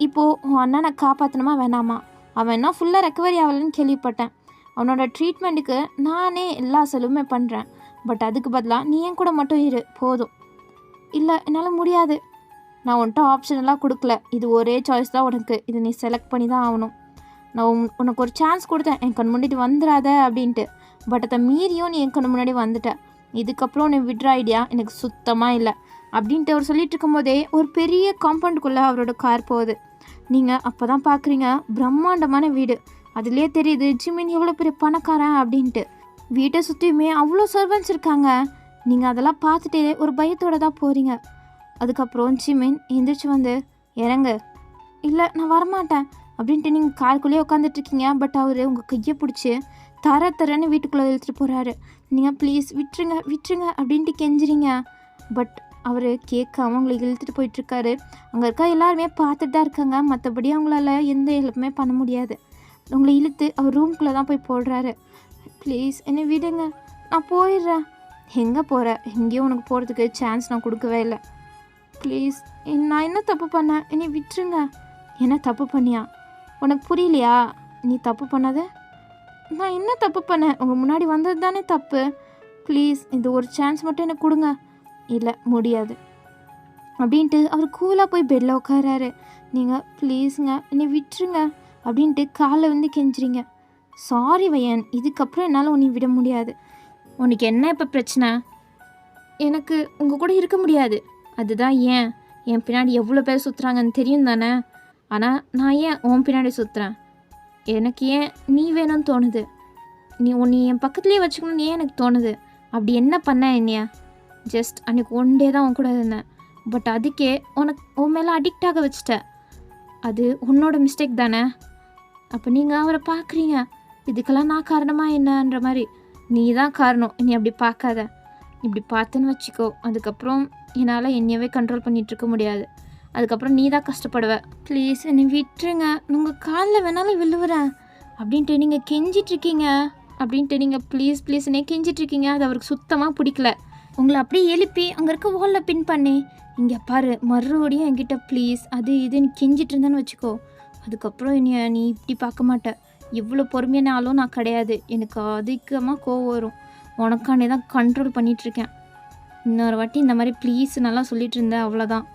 இப்போது உன் அண்ணனை காப்பாற்றணுமா வேணாமா? அவன் என்ன ஃபுல்லாக ரெக்கவரி ஆகலைன்னு கேள்விப்பட்டேன். அவனோட ட்ரீட்மெண்ட்டுக்கு நானே எல்லா செலவுமே பண்ணுறேன், பட் அதுக்கு பதிலாக நீ என் கூட மட்டும் இரு போதும். இல்லை என்னால் முடியாது, நான் உன்கிட்ட ஆப்ஷன் எல்லாம் கொடுக்கல, இது ஒரே சாய்ஸ் தான் உனக்கு, இது நீ செலக்ட் பண்ணி தான் ஆகணும். நான் உனக்கு ஒரு சான்ஸ் கொடுத்தேன் என் கண் முன்னாடி வந்துடாத அப்படின்ட்டு, பட் அதை மீறியும் நீ என் கண் முன்னாடி வந்துட்ட, இதுக்கப்புறம் நீ விட்ற ஐடியா எனக்கு சுத்தமாக இல்லை அப்படின்ட்டு அவர் சொல்லிட்டு இருக்கும்போதே ஒரு பெரிய காம்பவுண்டுக்குள்ளே அவரோட கார் போகுது. நீங்கள் அப்போ தான் பார்க்குறீங்க பிரம்மாண்டமான வீடு. அதுலேயே தெரியுது ஜிமின் எவ்வளோ பெரிய பணக்காரன் அப்படின்ட்டு. வீட்டை சுற்றியுமே அவ்வளோ சர்வன்ஸ் இருக்காங்க. நீங்கள் அதெல்லாம் பார்த்துட்டே ஒரு பயத்தோடு தான் போகிறீங்க. அதுக்கப்புறம் ஜிமின் எந்திரிச்சு வந்து இறங்க, இல்லை நான் வரமாட்டேன் அப்படின்ட்டு நீங்கள் காருக்குள்ளேயே உட்காந்துட்ருக்கீங்க. பட் அவர் உங்கள் கையை பிடிச்சி தரன்னு வீட்டுக்குள்ளே இழுத்துட்டு போகிறாரு. நீங்கள் ப்ளீஸ் விட்டுருங்க விட்டுருங்க அப்படின்ட்டு கெஞ்சுறீங்க. பட் அவர் கேட்காம உங்களை இழுத்துட்டு போயிட்டுருக்காரு. அங்கே இருக்க எல்லாருமே பார்த்துட்டு தான் இருக்காங்க. மற்றபடி அவங்களால எந்த ஹெல்ப்புமே பண்ண முடியாது. உங்களை இழுத்து அவர் ரூம்குள்ளே தான் போய் போடுறாரு. ப்ளீஸ் என்னை விடுங்க, நான் போயிடுறேன். எங்கே போகிற? எங்கேயும் உனக்கு போகிறதுக்கு சான்ஸ் நான் கொடுக்கவே இல்லை. ப்ளீஸ் நான் என்ன தப்பு பண்ணேன்? என்னை விட்டுருங்க. என்ன தப்பு பண்ணியா? உனக்கு புரியலையா? நீ தப்பு பண்ணது? நான் என்ன தப்பு பண்ணேன்? உங்கள் முன்னாடி வந்தது தானே தப்பு. ப்ளீஸ் இந்த ஒரு சான்ஸ் மட்டும் எனக்கு கொடுங்க. இல்லை முடியாது அப்படின்ட்டு அவர் கூலாக போய் பெட்டில் உட்காராரு. நீங்கள் ப்ளீஸுங்க என்னை விட்டுருங்க அப்படின்ட்டு காலை வந்து கெஞ்சுறீங்க. சாரி வயன், இதுக்கப்புறம் என்னால் உன்னை விட முடியாது. உனக்கு என்ன இப்போ பிரச்சனை? எனக்கு உங்கள் கூட இருக்க முடியாது. அதுதான் ஏன் என் பின்னாடி எவ்வளோ பேர் சுற்றுறாங்கன்னு தெரியும் தானே. ஆனால் நான் ஏன் உன் பின்னாடி சுற்றுறேன்? எனக்கு ஏன் நீ வேணும்னு தோணுது. உன்னை என் பக்கத்துலேயே வச்சுக்கணும்னு ஏன் எனக்கு தோணுது? அப்படி என்ன பண்ண என்னையா? ஜஸ்ட் அன்றைக்கி ஒன் டே தான் உன் கூட இருந்தேன். பட் அதுக்கே உன் மேலே அடிக்ட் ஆக வச்சிட்ட. அது உன்னோட மிஸ்டேக் தானே. அப்போ நீங்கள் அவரை பார்க்குறீங்க, இதுக்கெல்லாம் நான் காரணமாக என்னன்ற மாதிரி. நீ தான் காரணம். நீ அப்படி பார்க்காத. இப்படி பார்த்தேன்னு வச்சுக்கோ, அதுக்கப்புறம் என்னால் என்னையவே கண்ட்ரோல் பண்ணிகிட்ருக்க முடியாது. அதுக்கப்புறம் நீ தான் கஷ்டப்படுவ. ப்ளீஸ் என்னை விட்டுருங்க, உங்கள் காலில் வேணாலும் விழுவுறேன் அப்படின்ட்டு நீங்கள் கெஞ்சிட்ருக்கீங்க. ப்ளீஸ் என்னை கெஞ்சிட்ருக்கீங்க. அது அவருக்கு சுத்தமாக பிடிக்கல. உங்களை அப்படியே எழுப்பி அங்கே இருக்க வாலில் பின் பண்ணி, இங்கே பாரு மறுபடியும் என்கிட்ட ப்ளீஸ் அது இதுன்னு கெஞ்சிட்டு இருந்தேன்னு வச்சுக்கோ, அதுக்கப்புறம் என்னைய நீ இப்படி பார்க்க மாட்டேன். இவ்வளோ பொறுமையானாலும் நான் கிடையாது. எனக்கு அதிகமாக கோவம் வரும். உனக்கானே தான் கண்ட்ரோல் பண்ணிகிட்ருக்கேன். இன்னொரு வாட்டி இந்த மாதிரி ப்ளீஸ் நல்லா சொல்லிகிட்டு இருந்தேன், அவ்வளோதான்.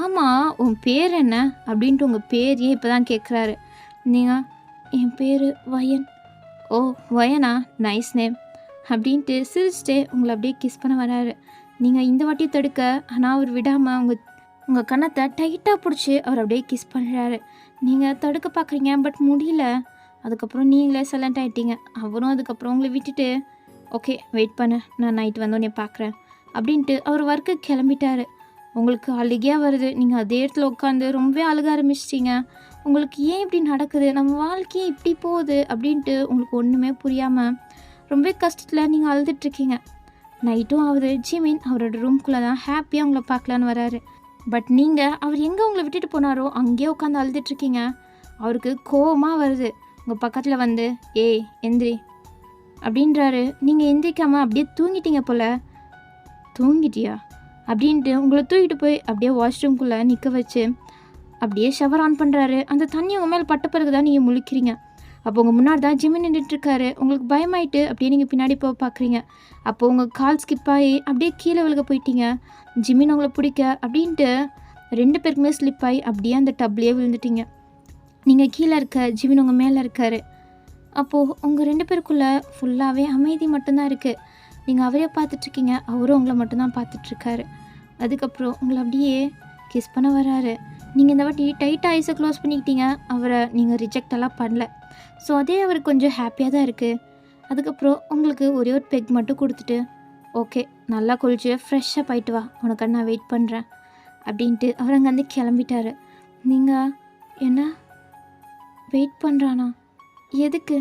ஆமாம், உன் பேர் என்ன அப்படின்ட்டு உங்கள் பேரையே இப்போ தான் கேட்குறாரு. நீங்கள் என் பேர் வயன். ஓ வயனா, நைஸ் நேம் அப்படின்ட்டு சிரிச்சிட்டே உங்களை அப்படியே கிஸ் பண்ண வராரு. நீங்கள் இந்த வாட்டி தடுக்க, ஆனால் அவர் விடாமல் உங்கள் கன்னத்தை டைட்டாக பிடிச்சி அவர் அப்படியே கிஸ் பண்ணுறாரு. நீங்கள் தடுக்க பார்க்குறீங்க, பட் முடியல. அதுக்கப்புறம் நீங்களே சைலண்ட் ஆகிட்டீங்க. அவரும் அதுக்கப்புறம் உங்களை விட்டுட்டு, ஓகே வெயிட் பண்ணு, நான் நைட்டு வந்து உன்னை பார்க்குறேன் அப்படின்ட்டு அவர் ஒர்க்கு கிளம்பிட்டாரு. உங்களுக்கு அழுகையாக வருது. நீங்கள் அதே இடத்துல உட்காந்து ரொம்ப அழுக ஆரம்பிச்சிட்டிங்க. உங்களுக்கு ஏன் இப்படி நடக்குது, நம்ம வாழ்க்கையே இப்படி போகுது அப்படின்ட்டு உங்களுக்கு ஒன்றுமே புரியாமல் ரொம்ப கஷ்டத்தில் நீங்கள் அழுதுட்ருக்கீங்க. நைட்டும் ஆகுது. ஜிமின் அவரோட ரூம்குள்ளே தான் ஹாப்பியாக உங்களை பார்க்கலான்னு வராரு. பட் நீங்கள் அவர் எங்கே உங்களை விட்டுட்டு போனாரோ அங்கேயே உட்காந்து அழுதுட்ருக்கீங்க. அவருக்கு கோவமாக வருது. உங்கள் பக்கத்தில் வந்து ஏய் எந்திரி அப்படின்றாரு. நீங்கள் எந்திரிக்காமல் அப்படியே தூங்கிட்டீங்க போல். தூங்கிட்டியா அப்படின்ட்டு உங்களை தூக்கிட்டு போய் அப்படியே வாஷ்ரூம்குள்ளே நிற்க வச்சு அப்படியே ஷவர் ஆன் பண்ணுறாரு. அந்த தண்ணி உங்கள் மேலே பட்ட பிறகு தான் நீங்கள் முழிக்கிறீங்க. அப்போ உங்கள் முன்னாடி தான் ஜிமின் நின்றுட்டுருக்காரு. உங்களுக்கு பயமாயிட்டு அப்படியே நீங்கள் பின்னாடி போக பார்க்குறீங்க. அப்போது உங்கள் கால் ஸ்கிப் ஆகி அப்படியே கீழே விழுக போயிட்டீங்க. ஜிமின் உங்களை பிடிக்க அப்படின்ட்டு 2 பேருக்குமே ஸ்லிப் ஆகி அப்படியே அந்த டப்லேயே விழுந்துட்டீங்க. நீங்கள் கீழே இருக்க, ஜிமின் உங்கள் மேலே இருக்கார். அப்போது உங்கள் 2 பேருக்குள்ளே ஃபுல்லாகவே அமைதி மட்டும்தான் இருக்குது. நீங்கள் அவரே பார்த்துட்ருக்கீங்க, அவரும் உங்களை மட்டும்தான் பார்த்துட்ருக்காரு. அதுக்கப்புறம் உங்களை அப்படியே கிஸ் பண்ண வராரு. நீங்கள் இந்த வாட்டி டைட்டாக ஐஸை க்ளோஸ் பண்ணிக்கிட்டீங்க. அவரை நீங்கள் ரிஜெக்ட் எல்லாம் பண்ணல. ஸோ அதே அவருக்கு கொஞ்சம் ஹாப்பியாக தான் இருக்குது. அதுக்கப்புறம் உங்களுக்கு ஒரே ஒரு பெக் மட்டும் கொடுத்துட்டு, ஓகே நல்லா குளிச்சு ஃப்ரெஷ்ஷாக போயிட்டு வா, உனக்கு நான் வெயிட் பண்ணுறேன் அப்படின்ட்டு அவர் அங்கேருந்து கிளம்பிட்டாரு. நீங்கள் என்ன வெயிட் பண்ணுறானா, எதுக்கு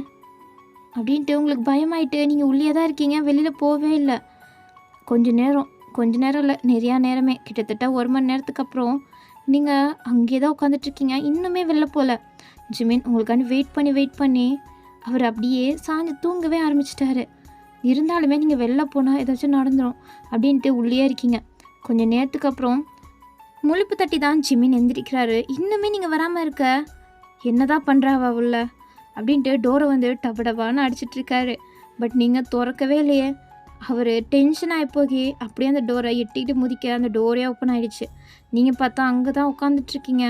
அப்படின்ட்டு உங்களுக்கு பயமாயிட்டு நீங்கள் உள்ளே தான் இருக்கீங்க, வெளியில் போகவே இல்லை. கொஞ்ச நேரம் இல்லை, நிறையா நேரமே, கிட்டத்தட்ட 1 மணி நேரத்துக்கு அப்புறம் நீங்கள் அங்கே தான் உட்காந்துட்ருக்கீங்க, இன்னுமே வெளில போகல. ஜிமின் உங்களுக்காண்டி வெயிட் பண்ணி அவர் அப்படியே சாஞ்சு தூங்கவே ஆரம்பிச்சிட்டாரு. இருந்தாலுமே நீங்கள் வெளில போனால் ஏதாச்சும் நடந்துடும் அப்படின்ட்டு உள்ளே இருக்கீங்க. கொஞ்சம் நேரத்துக்கு அப்புறம் முழிப்பு தட்டி தான் ஜிமின் எந்திரிக்கிறாரு. இன்னுமே நீங்கள் வராமல் இருக்க, என்னதான் பண்ணுறாவா உள்ள அப்படின்ட்டு டோரை வந்து டபடபான்னு அடிச்சிட்ருக்காரு. பட் நீங்கள் திறக்கவே இல்லையே. அவர் டென்ஷன் ஆகி போகி அப்படியே அந்த டோரை எட்டிக்கிட்டு முதிக்க அந்த டோரே ஓப்பன் ஆகிடுச்சு. நீங்கள் பார்த்தா அங்கே தான் உட்காந்துட்ருக்கீங்க.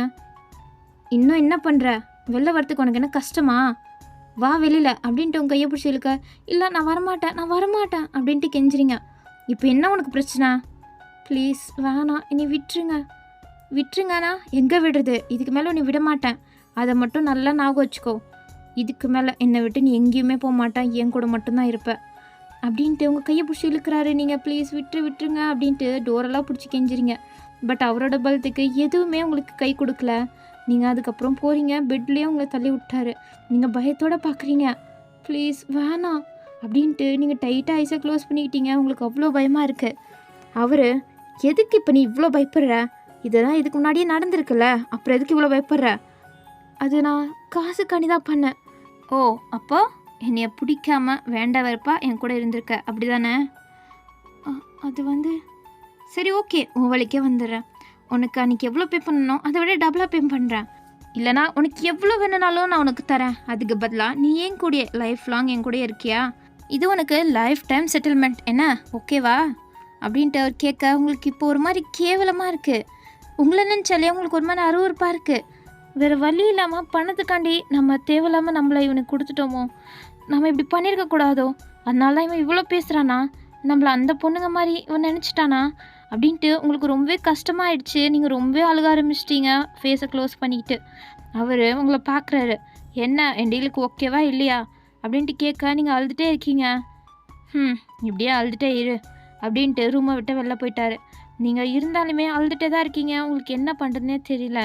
இன்னும் என்ன பண்ணுற, வெளில வரத்துக்கு உனக்கு என்ன கஷ்டமா, வா வெளியில் அப்படின்ட்டு உங்கள் கையை பிடிச்சி இழுக்க, இல்லை நான் வரமாட்டேன் அப்படின்ட்டு கெஞ்சுறீங்க. இப்போ என்ன உனக்கு பிரச்சனை? ப்ளீஸ் வேணாம், என்னை விட்டுருங்கண்ணா. எங்கே விடுறது, இதுக்கு மேலே நீ விட மாட்டேன், அதை மட்டும் நல்லா ஞாபகம் வச்சுக்கோ. இதுக்கு மேலே என்னை விட்டு நீ எங்கேயுமே போக மாட்டேன், என் கூட மட்டும்தான் இருப்ப அப்படின்ட்டு உங்கள் கையை பிடிச்சி இழுக்கிறாரு. நீங்கள் ப்ளீஸ் விட்டுருங்க அப்படின்ட்டு டோரெல்லாம் பிடிச்சி கெஞ்சிறீங்க. பட் அவரோட பலத்துக்கு எதுவுமே உங்களுக்கு கை கொடுக்கல. நீங்கள் அதுக்கப்புறம் போகிறீங்க, பெட்லேயே உங்களை தள்ளி விட்டாரு. நீங்கள் பயத்தோடு பார்க்குறீங்க, ப்ளீஸ் வேணாம் அப்படின்ட்டு நீங்கள் டைட்டாக ஐஸை க்ளோஸ் பண்ணிக்கிட்டீங்க. உங்களுக்கு அவ்வளோ பயமாக இருக்குது. அவர் எதுக்கு இப்போ நீ இவ்வளோ பயப்படுற, இதெல்லாம் இதுக்கு முன்னாடியே நடந்திருக்குல்ல, அப்புறம் எதுக்கு இவ்வளோ பயப்படுற, அது நான் காசுக்காண்டி தான் பண்ணேன். ஓ, அப்போ என்னைய பிடிக்காம வேண்ட வெறுப்பா என் கூட இருந்திருக்க அப்படி தானே? அது வந்து சரி ஓகே, உன் வழிக்கே வந்துடுறேன். உனக்கு அன்றைக்கி எவ்வளோ பே பண்ணணும் அதை விட டபுளாக பே பண்ணுறேன். இல்லைனா உனக்கு எவ்வளோ வேணுனாலும் நான் உனக்கு தரேன். அதுக்கு பதிலாக நீ ஏன் கூடயே லைஃப் லாங் என் கூட இருக்கியா? இது உனக்கு லைஃப் டைம் செட்டில்மெண்ட் என்ன, ஓகேவா அப்படின்ட்டு அவர் கேட்க உங்களுக்கு இப்போ ஒரு மாதிரி கேவலமாக இருக்குது. உங்களை நினச்சாலே உங்களுக்கு ஒரு மாதிரி அருவருப்பாக இருக்குது. வேறு வழி இல்லாமல் பணத்துக்காண்டி நம்ம தேவையில்லாமல் நம்மளை இவனுக்கு கொடுத்துட்டோமோ, நம்ம இப்படி பண்ணியிருக்கக்கூடாதோ, அதனால தான் இவன் இவ்வளோ பேசுகிறானா, நம்மளை அந்த பொண்ணுங்க மாதிரி இவன் நினச்சிட்டானா அப்படின்ட்டு உங்களுக்கு ரொம்பவே கஷ்டமாயிடுச்சு. நீங்கள் ரொம்பவே அழுக ஆரம்பிச்சிட்டிங்க ஃபேஸை க்ளோஸ் பண்ணிக்கிட்டு. அவர் உங்களை பார்க்குறாரு. என்ன என் டீலுக்கு ஓகேவா இல்லையா அப்படின்ட்டு கேட்க நீங்கள் அழுதுகிட்டே இருக்கீங்க. இப்படியே அழுதுகிட்டே இரு அப்படின்ட்டு ரூமை விட்டு வெளில போயிட்டாரு. நீங்கள் இருந்தாலுமே அழுதுகிட்டே தான் இருக்கீங்க. உங்களுக்கு என்ன பண்ணுறதுனே தெரியல.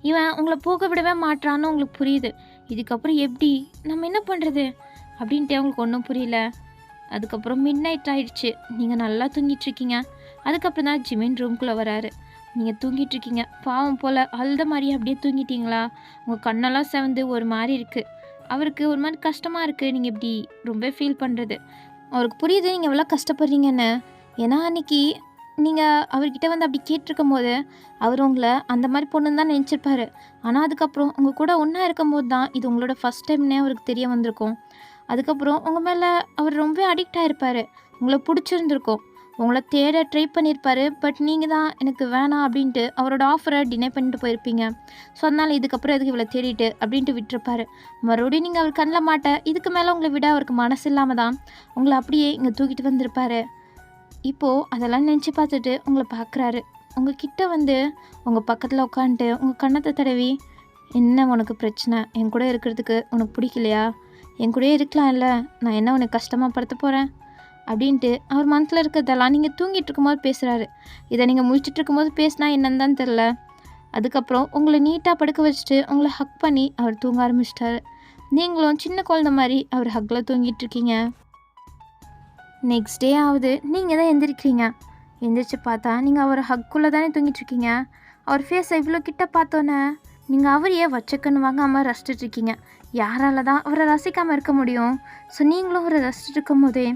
இவன் உங்களை போக விடவே மாட்டான்னு உங்களுக்கு புரியுது. இதுக்கப்புறம் எப்படி நம்ம என்ன பண்ணுறது அப்படின்ட்டு அவங்களுக்கு ஒன்றும் புரியல. அதுக்கப்புறம் மிட் நைட் ஆகிடுச்சு. நீங்கள் நல்லா தூங்கிட்டுருக்கீங்க. அதுக்கப்புறம் தான் ஜிமின் ரூம்குள்ளே வராரு. நீங்கள் தூங்கிட்டுருக்கீங்க, பாவம் போல் அழுத மாதிரி அப்படியே தூங்கிட்டீங்களா? உங்கள் கண்ணெல்லாம் செவந்து ஒரு மாதிரி இருக்குது. அவருக்கு ஒரு மாதிரி கஷ்டமாக இருக்குது நீங்கள் இப்படி ரொம்ப ஃபீல் பண்ணுறது. அவருக்கு புரியுது நீங்கள் எவ்வளோ கஷ்டப்படுறீங்கன்னு. ஏன்னா அன்றைக்கி நீங்கள் அவர்கிட்ட வந்து அப்படி கேட்டிருக்கும் போது அவர் உங்களை அந்த மாதிரி பொண்ணுன்னு தான் நினச்சிருப்பாரு. ஆனால் அதுக்கப்புறம் உங்கள் கூட ஒன்றா இருக்கும் போது தான் இது உங்களோட ஃபஸ்ட் டைம்னே அவருக்கு தெரிய வந்திருக்கும். அதுக்கப்புறம் உங்கள் மேலே அவர் ரொம்ப அடிக்ட் ஆகிருப்பார். உங்களை பிடிச்சிருந்துருக்கும், உங்களை தேட ட்ரை பண்ணியிருப்பார். பட் நீங்கள் தான் எனக்கு வேணாம் அப்படின்ட்டு அவரோட ஆஃபரை டினை பண்ணிட்டு போயிருப்பீங்க. ஸோ அதனால் இதுக்கப்புறம் எதுக்கு இவ்வளோ தேடிட்டு அப்படின்ட்டு விட்டுருப்பார். மறுபடியும் நீங்கள் அவர் கண்ணில் மாட்ட இதுக்கு மேலே உங்களை விட அவருக்கு மனசு இல்லாமல் தான் உங்களை அப்படியே இங்கே தூக்கிட்டு வந்திருப்பார். இப்போது அதெல்லாம் நினச்சி பார்த்துட்டு உங்களை பார்க்குறாரு. உங்கள் கிட்ட வந்து உங்கள் பக்கத்தில் உட்காந்துட்டு உங்கள் கண்ணத்தை தடவி, என்ன உனக்கு பிரச்சனை, என் கூட இருக்கிறதுக்கு உனக்கு பிடிக்கலையா, என் கூடயே இருக்கலாம் இல்லை, நான் என்ன உனக்கு கஷ்டமாக படுத்த போகிறேன் அப்படின்ட்டு அவர் மனசில் இருக்கிறதெல்லாம் நீங்கள் தூங்கிட்டு இருக்கும்போது பேசுகிறாரு. இதை நீங்கள் முழிச்சிட்டு இருக்கும்போது பேசினா என்னன்னு தான் தெரில. அதுக்கப்புறம் உங்களை நீட்டாக படுக்க வச்சுட்டு உங்களை ஹக் பண்ணி அவர் தூங்க ஆரம்பிச்சிட்டாரு. நீங்களும் சின்ன குழந்த மாதிரி அவர் ஹக்கில் தூங்கிட்டுருக்கீங்க. நெக்ஸ்ட் டே ஆகுது. நீங்கள் தான் எந்திரிக்கிறீங்க. எந்திரிச்சு பார்த்தா நீங்கள் அவர் ஹக்குள்ளே தானே தூங்கிட்டுருக்கீங்க. அவர் ஃபேஸை இவ்வளோ கிட்ட பார்த்தோன்னே நீங்கள் அவரையே வச்சக்கன்னு வாங்காமல் ரசிச்சிட்ருக்கீங்க. யாரால தான் அவரை ரசிக்காமல் இருக்க முடியும்? ஸோ நீங்களும் அவரை ரசிச்சுட்டு இருக்கும் போதே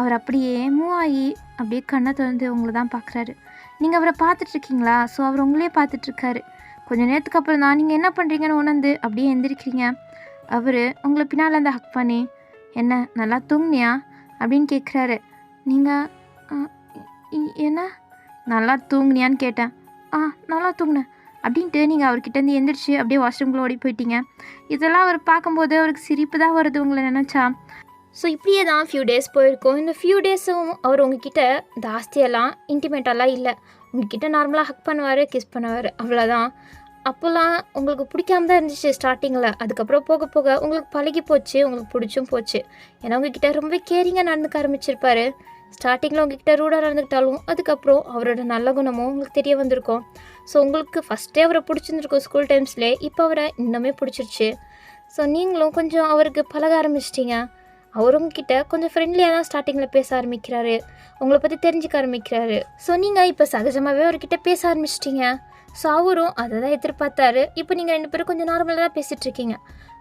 அவர் அப்படியே மூவ் ஆகி அப்படியே கண்ணை திறந்து உங்களை தான் பார்க்குறாரு. நீங்கள் அவரை பார்த்துட்ருக்கீங்களா? ஸோ அவர் உங்களே பார்த்துட்ருக்காரு. கொஞ்சம் நேரத்துக்கு அப்புறம் தான் நீங்கள் என்ன பண்ணுறீங்கன்னு உணர்ந்து அப்படியே எந்திரிக்கிறீங்க. அவர் உங்களை பின்னால் இருந்து ஹக் பண்ணி, என்ன நல்லா தூங்குனியா அப்படின்னு கேட்குறாரு. நீங்கள் என்ன நல்லா தூங்குனியான்னு கேட்டேன். நல்லா தூங்குனேன் அப்படின்ட்டு நீங்கள் அவர்கிட்டேருந்து எந்திரிச்சு அப்படியே வாஷ்ரூம்குள்ளே ஓடி போயிட்டீங்க. இதெல்லாம் அவர் பார்க்கும்போது அவருக்கு சிரிப்பு தான் வருது உங்களை நினச்சா. ஸோ இப்படியே தான் ஃபியூ டேஸ் போயிருக்கோம். இந்த ஃபியூ டேஸும் அவர் உங்ககிட்ட ஜாஸ்தியெல்லாம் இன்டிமேட்டெல்லாம் இல்லை. உங்ககிட்ட நார்மலாக ஹக் பண்ணுவார், கிஸ் பண்ணுவார், அவ்வளோதான். அப்போல்லாம் உங்களுக்கு பிடிக்காம தான் இருந்துச்சு ஸ்டார்டிங்கில். அதுக்கப்புறம் போக போக உங்களுக்கு பழகி போச்சு, உங்களுக்கு பிடிச்சும் போச்சு. ஏன்னா உங்ககிட்ட ரொம்ப கேரிங்காக நடந்துக்க ஆரம்பிச்சிருப்பார். ஸ்டார்டிங்கில் உங்ககிட்ட ரூடாக நடந்துக்கிட்டாலும் அதுக்கப்புறம் அவரோட நல்ல குணமும் உங்களுக்கு தெரிய வந்திருக்கும். ஸோ உங்களுக்கு ஃபஸ்ட்டே அவரை பிடிச்சிருந்துருக்கும் ஸ்கூல் டைம்ஸ்லேயே. இப்போ அவரை இன்னுமே பிடிச்சிருச்சு. ஸோ நீங்களும் கொஞ்சம் அவருக்கு பழக ஆரம்பிச்சிட்டிங்க. அவர் உங்ககிட்ட கொஞ்சம் ஃப்ரெண்ட்லியாக தான் ஸ்டார்டிங்கில் பேச ஆரம்பிக்கிறாரு, உங்களை பற்றி தெரிஞ்சுக்க ஆரம்பிக்கிறாரு. ஸோ நீங்கள் இப்போ சகஜமாகவே அவர்கிட்ட பேச ஆரம்பிச்சிட்டிங்க. ஸோ அவரும் அதை தான் எதிர்பார்த்தாரு. இப்போ நீங்கள் 2 பேரும் கொஞ்சம் நார்மலாக தான் பேசிகிட்ருக்கீங்க.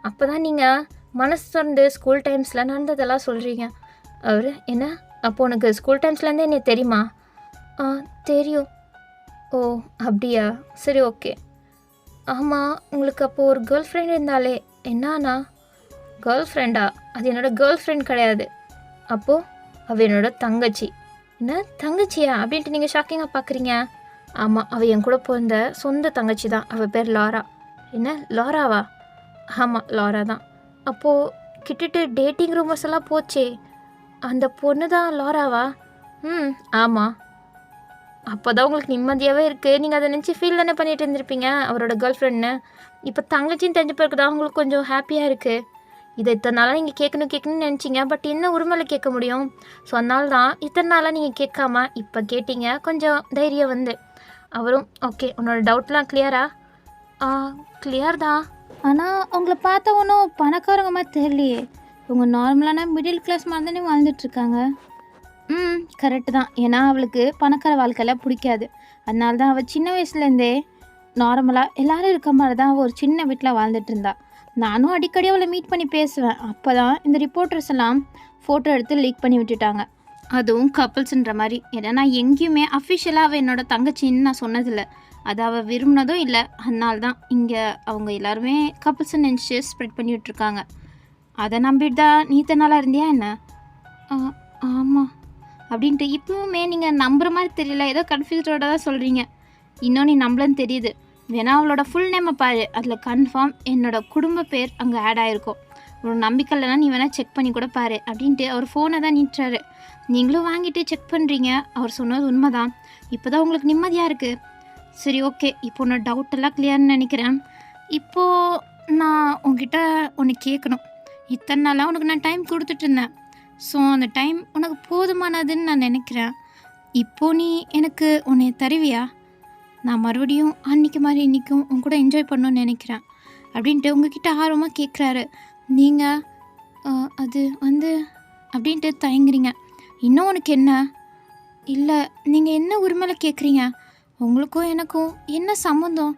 அப்போ தான் நீங்கள் மனசு திறந்து ஸ்கூல் டைம்ஸில் நடந்ததெல்லாம் சொல்கிறீங்க. அவர் என்ன, அப்போ உனக்கு ஸ்கூல் டைம்ஸ்லேருந்தே என்ன தெரியுமா? தெரியும். ஓ அப்படியா, சரி ஓகே. ஆமாம், உங்களுக்கு அப்போது ஒரு கேர்ள் ஃப்ரெண்ட் இருந்தாலே, என்னாண்ணா? கேர்ள் ஃப்ரெண்டா? அது என்னோடய கேர்ள் ஃப்ரெண்ட் கிடையாது. அப்போது அவள் என்னோடய தங்கச்சி. என்ன தங்கச்சியா அப்படின்ட்டு நீங்கள் ஷாக்கிங்காக பார்க்குறீங்க. ஆமாம், அவள் என் கூட பிறந்த சொந்த தங்கச்சி தான். அவள் பேர் லாரா. என்ன லாராவா? ஆமாம், லாரா தான். அப்போது கிட்டத்தட்ட டேட்டிங் ரூமர்ஸ் எல்லாம் போச்சே, அந்த பொண்ணு தான் லாராவா? ஆமாம். அப்போ தான் உங்களுக்கு நிம்மதியாகவே இருக்குது. நீங்கள் அதை நினச்சி ஃபீல் தானே பண்ணிட்டு இருந்திருப்பீங்க அவரோட கேர்ள் ஃப்ரெண்டுன்னு. இப்போ தங்கச்சின்னு தெரிஞ்ச பிறகு தான் உங்களுக்கு கொஞ்சம் ஹாப்பியாக இருக்குது. இதை இத்தனை நாளாக நீங்கள் கேட்கணும்னு நினச்சிங்க. பட் என்ன உரிமையில் கேட்க முடியும்? ஸோ அதனால தான் இத்தனை நாளாக நீங்கள் கேட்காம இப்போ கேட்டீங்க. கொஞ்சம் தைரியம் வந்து அவரும் ஓகே உன்னோட டவுட்லாம் கிளியரா? கிளியர் தான். ஆனால் உங்களை பார்த்தா ஒன்றும் பணக்காரங்க மாதிரி தெரியலையே. உங்கள் நார்மலான மிடில் கிளாஸ் மாதிரி தானே வாழ்ந்துட்டுருக்காங்க. கரெக்டு தான். ஏன்னா அவளுக்கு பணக்கார வாழ்க்கையில் பிடிக்காது. அதனால தான் அவள் சின்ன வயசுலேருந்தே நார்மலாக எல்லோரும் இருக்க மாதிரி தான் அவள் ஒரு சின்ன வீட்டில் வாழ்ந்துட்டு இருந்தா. நானும் அடிக்கடி அவளை மீட் பண்ணி பேசுவேன். அப்போ தான் இந்த ரிப்போர்ட்டர்ஸ் எல்லாம் ஃபோட்டோ எடுத்து லீக் பண்ணி விட்டுட்டாங்க. அதுவும் கப்புள்ஸுன்ற மாதிரி. ஏன்னா நான் எங்கேயுமே அஃபிஷியலாக அவள் என்னோட தங்கச்சின்னு நான் சொன்னதில்லை. அது அவள் விரும்பினதும் இல்லை. அதனால தான் இங்கே அவங்க எல்லாருமே கப்புள்ஸ்ன்னு நினச்சி ஸ்ப்ரெட் பண்ணி விட்டுருக்காங்க. அதை நம்பிட்டு தான் நீ இத்தனை இருந்தியா என்ன? ஆமாம் அப்படின்ட்டு இப்பவுமே நீங்கள் நம்புகிற மாதிரி தெரியல. ஏதோ கன்ஃபியூஸ்டோட தான் சொல்கிறீங்க. இன்னும் நீ நம்பலன்னு தெரியுது. வேணா அவளோட ஃபுல் நேமை பாரு. அதில் கன்ஃபார்ம் என்னோடய குடும்ப பேர் அங்கே ஆட் ஆகிருக்கும். ஒரு நம்பிக்கை இல்லைனா நீ வேணால் செக் பண்ணி கூட பாரு அப்படின்ட்டு அவர் ஃபோனை தான் நீட்டுறாரு. நீங்களும் வாங்கிட்டு செக் பண்ணுறீங்க. அவர் சொன்னது உண்மை தான். இப்போ தான் உங்களுக்கு நிம்மதியாக இருக்குது. சரி ஓகே, இப்போ உன்னோட டவுட்டெல்லாம் கிளியர்னு நினைக்கிறேன். இப்போது நான் உங்ககிட்ட ஒன்று கேட்கணும். இத்தனை நாளாக உனக்கு நான் டைம் கொடுத்துட்டு இருந்தேன். ஸோ அந்த டைம் உனக்கு போதுமானதுன்னு நான் நினைக்கிறேன். இப்போது நீ எனக்கு உன்னை தருவியா? நான் மறுபடியும் அன்றைக்கி மாதிரி இன்றைக்கும் உன் கூட என்ஜாய் பண்ணணுன்னு நினைக்கிறேன் அப்படின்ட்டு உங்ககிட்ட ஆர்வமாக கேட்குறாரு. நீங்கள் அது வந்து அப்படின்ட்டு தயங்குறீங்க. இன்னும் உனக்கு என்ன? இல்லை, நீங்கள் என்ன உரிமையில் கேட்குறீங்க? உங்களுக்கும் எனக்கும் என்ன சம்மந்தம்,